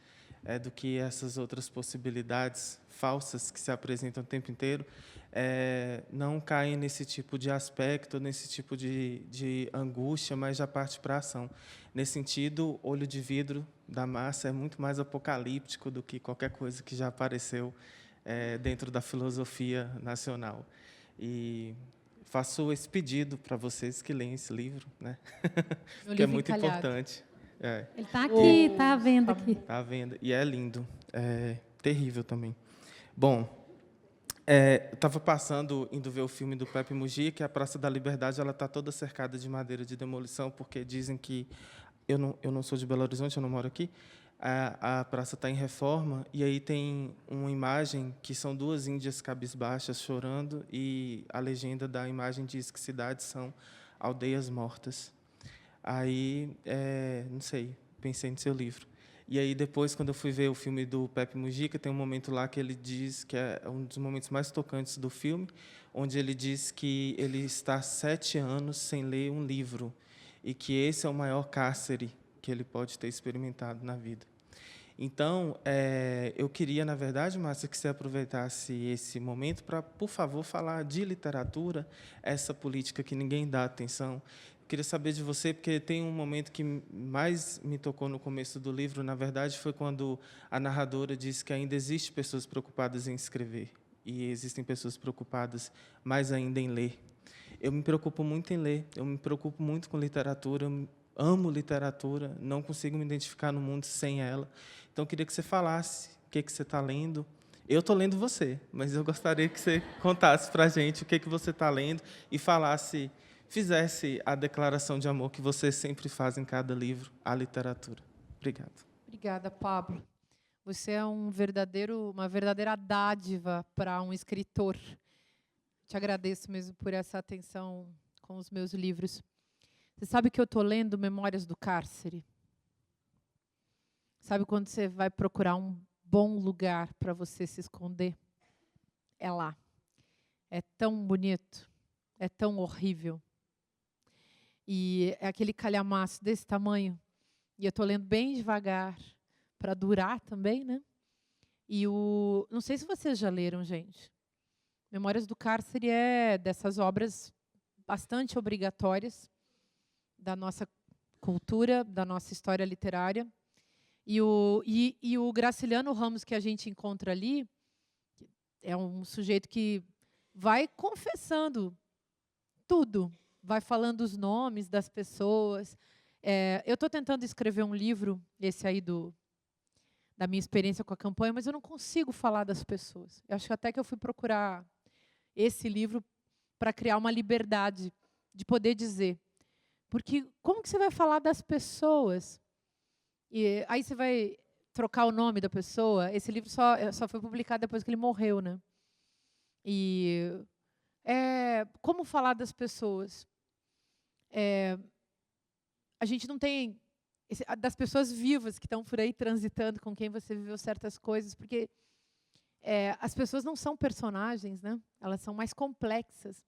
do que essas outras possibilidades falsas que se apresentam o tempo inteiro, não caem nesse tipo de aspecto, nesse tipo de angústia, mas já parte para a ação. Nesse sentido, Olho de Vidro, da Márcia, é muito mais apocalíptico do que qualquer coisa que já apareceu dentro da filosofia nacional. E faço esse pedido para vocês que leem esse livro, né? Que é muito importante. Ele está aqui, está à venda aqui. Está à venda. E é lindo. É terrível também. Bom, estava indo ver o filme do Pepe Mujica, que a Praça da Liberdade está toda cercada de madeira de demolição, porque dizem que... Eu não sou de Belo Horizonte, eu não moro aqui. A praça está em reforma, e aí tem uma imagem que são duas índias cabisbaixas chorando, e a legenda da imagem diz que cidades são aldeias mortas. Aí, não sei, pensei no seu livro. E aí, depois, quando eu fui ver o filme do Pepe Mujica, tem um momento lá que ele diz, que é um dos momentos mais tocantes do filme, onde ele diz que ele está 7 anos sem ler um livro, e que esse é o maior cárcere que ele pode ter experimentado na vida. Então, eu queria, na verdade, Márcia, que você aproveitasse esse momento para, por favor, falar de literatura, essa política que ninguém dá atenção. Queria saber de você, porque tem um momento que mais me tocou no começo do livro, na verdade, foi quando a narradora disse que ainda existem pessoas preocupadas em escrever e existem pessoas preocupadas mais ainda em ler. Eu me preocupo muito em ler, eu me preocupo muito com literatura, eu amo literatura, não consigo me identificar no mundo sem ela. Então, eu queria que você falasse o que você está lendo. Eu estou lendo você, mas eu gostaria que você contasse para a gente o que você está lendo e fizesse a declaração de amor que você sempre faz em cada livro, à literatura. Obrigado. Obrigada, Pablo. Você é uma verdadeira dádiva para um escritor. Te agradeço mesmo por essa atenção com os meus livros. Você sabe que eu estou lendo Memórias do Cárcere? Sabe quando você vai procurar um bom lugar para você se esconder? É lá. É tão bonito, é tão horrível. E é aquele calhamaço desse tamanho. E eu estou lendo bem devagar, para durar também, né? E não sei se vocês já leram, gente. Memórias do Cárcere é dessas obras bastante obrigatórias da nossa cultura, da nossa história literária. E o Graciliano Ramos que a gente encontra ali é um sujeito que vai confessando tudo, vai falando os nomes das pessoas. Eu estou tentando escrever um livro, esse aí da minha experiência com a campanha, mas eu não consigo falar das pessoas. Eu acho que até que eu fui procurar esse livro para criar uma liberdade de poder dizer. Porque como que você vai falar das pessoas? E aí você vai trocar o nome da pessoa. Esse livro só foi publicado depois que ele morreu, né? E como falar das pessoas? A gente não tem das pessoas vivas que estão por aí transitando, com quem você viveu certas coisas, porque as pessoas não são personagens, né? Elas são mais complexas.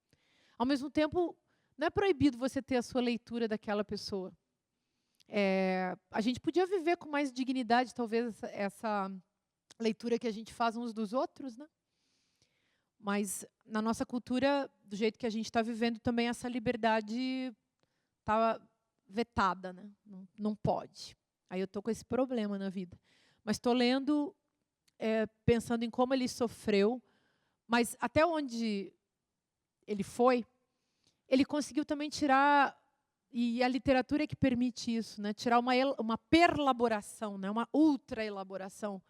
Ao mesmo tempo, não é proibido você ter a sua leitura daquela pessoa. A gente podia viver com mais dignidade, talvez, essa leitura que a gente faz uns dos outros, né? Mas, na nossa cultura, do jeito que a gente está vivendo, também essa liberdade está vetada, né? Não pode. Aí eu estou com esse problema na vida. Mas estou lendo, pensando em como ele sofreu, mas até onde ele foi, ele conseguiu também tirar, e a literatura é que permite isso, né? Tirar uma perlaboração, né? Uma ultraelaboração,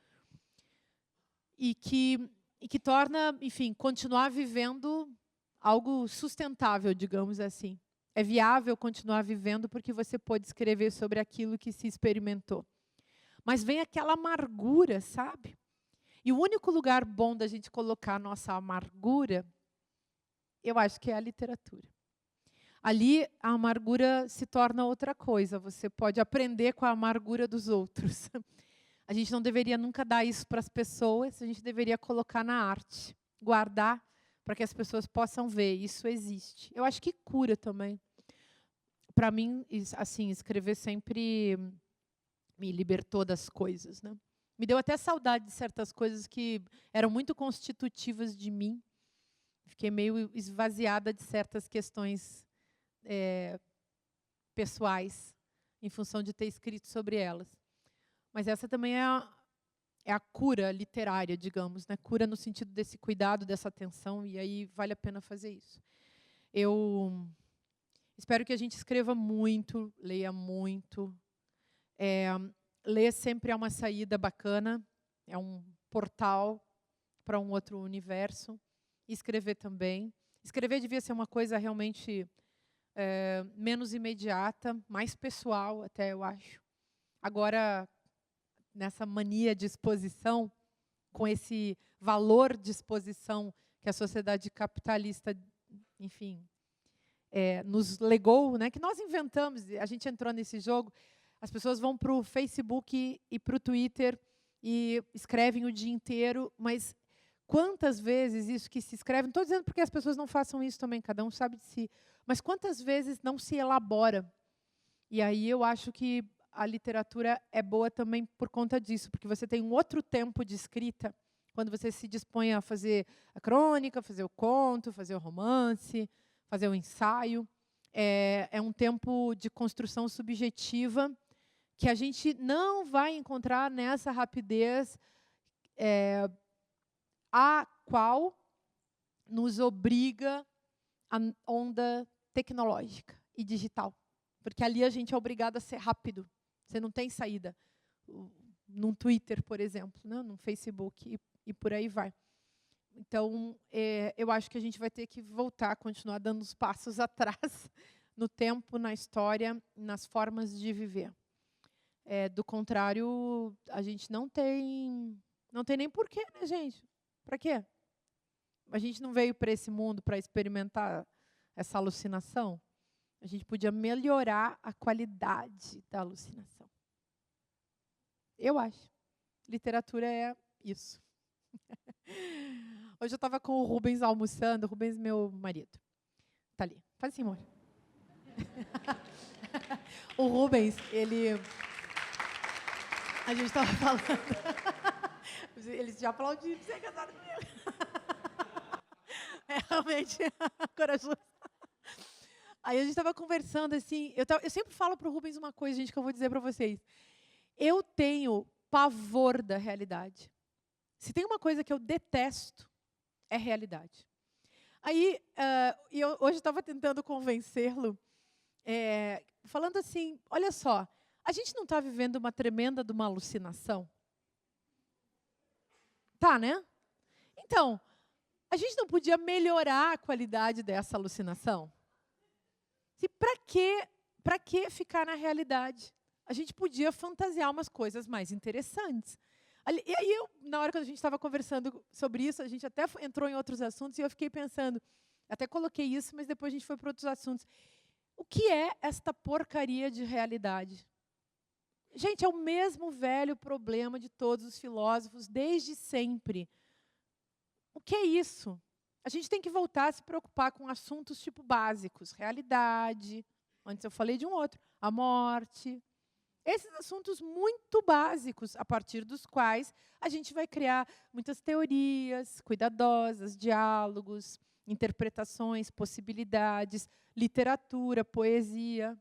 e que torna, enfim, continuar vivendo algo sustentável, digamos assim. É viável continuar vivendo porque você pode escrever sobre aquilo que se experimentou. Mas vem aquela amargura, sabe? E o único lugar bom da gente colocar a nossa amargura, eu acho que é a literatura. Ali, a amargura se torna outra coisa. Você pode aprender com a amargura dos outros. A gente não deveria nunca dar isso para as pessoas, a gente deveria colocar na arte, guardar para que as pessoas possam ver. Isso existe. Eu acho que cura também. Para mim, assim, escrever sempre me libertou das coisas, né? Me deu até saudade de certas coisas que eram muito constitutivas de mim. Fiquei meio esvaziada de certas questões pessoais, em função de ter escrito sobre elas. Mas essa também é a cura literária, digamos, né? Cura no sentido desse cuidado, dessa atenção, e aí vale a pena fazer isso. Eu espero que a gente escreva muito, leia muito. Ler sempre é uma saída bacana, é um portal para um outro universo. E escrever também. Escrever devia ser uma coisa realmente menos imediata, mais pessoal até, eu acho. Agora, nessa mania de exposição, com esse valor de exposição que a sociedade capitalista, enfim, nos legou, né, que nós inventamos, a gente entrou nesse jogo, as pessoas vão para o Facebook e para o Twitter e escrevem o dia inteiro, mas quantas vezes isso que se escreve, não estou dizendo porque as pessoas não façam isso também, cada um sabe de si, mas quantas vezes não se elabora? E aí eu acho que a literatura é boa também por conta disso, porque você tem um outro tempo de escrita, quando você se dispõe a fazer a crônica, fazer o conto, fazer o romance, fazer o ensaio. É um tempo de construção subjetiva que a gente não vai encontrar nessa rapidez a qual nos obriga a onda tecnológica e digital. Porque ali a gente é obrigado a ser rápido. Você não tem saída. Num Twitter, por exemplo, né? Num Facebook e por aí vai. Então, eu acho que a gente vai ter que voltar, continuar dando os passos atrás no tempo, na história, nas formas de viver. Do contrário, a gente não tem nem porquê, né, gente? Para quê? A gente não veio para esse mundo para experimentar essa alucinação. A gente podia melhorar a qualidade da alucinação. Eu acho. Literatura é isso. Hoje eu estava com o Rubens almoçando. O Rubens, meu marido. Está ali. Faz assim, amor. O Rubens, ele... A gente estava falando... Eles já aplaudiram você é casado comigo. É realmente corajoso. Aí a gente estava conversando assim. Eu sempre falo para o Rubens uma coisa, gente, que eu vou dizer para vocês. Eu tenho pavor da realidade. Se tem uma coisa que eu detesto, é realidade. Aí, hoje estava tentando convencê-lo, falando assim, olha só, a gente não está vivendo uma tremenda de uma alucinação? Tá, né? Então, a gente não podia melhorar a qualidade dessa alucinação? Para que ficar na realidade? A gente podia fantasiar umas coisas mais interessantes. E aí, na hora que a gente estava conversando sobre isso, a gente até entrou em outros assuntos, e eu fiquei pensando, até coloquei isso, mas depois a gente foi para outros assuntos. O que é esta porcaria de realidade? Gente, é o mesmo velho problema de todos os filósofos, desde sempre. O que é isso? A gente tem que voltar a se preocupar com assuntos tipo básicos. Realidade, antes eu falei de um outro, a morte. Esses assuntos muito básicos, a partir dos quais a gente vai criar muitas teorias cuidadosas, diálogos, interpretações, possibilidades, literatura, poesia,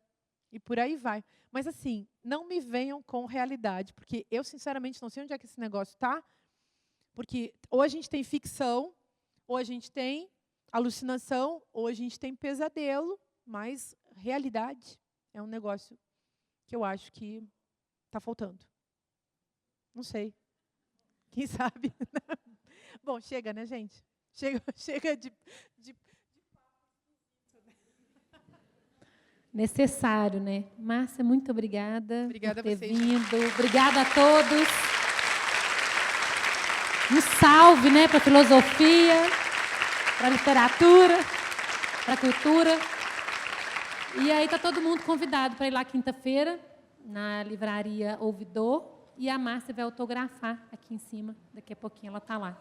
e por aí vai. Mas, assim, não me venham com realidade, porque eu, sinceramente, não sei onde é que esse negócio está, porque ou a gente tem ficção, ou a gente tem alucinação, ou a gente tem pesadelo, mas realidade é um negócio que eu acho que está faltando. Não sei. Quem sabe? Bom, chega, né, gente? Chega de... Necessário, né? Márcia, muito obrigada, Obrigada por ter a vocês. vindo. Obrigada a todos. Um salve, né, para a filosofia, para a literatura, para a cultura. E aí está todo mundo convidado para ir lá quinta-feira, na livraria Ouvidor, e a Márcia vai autografar aqui em cima. Daqui a pouquinho ela está lá.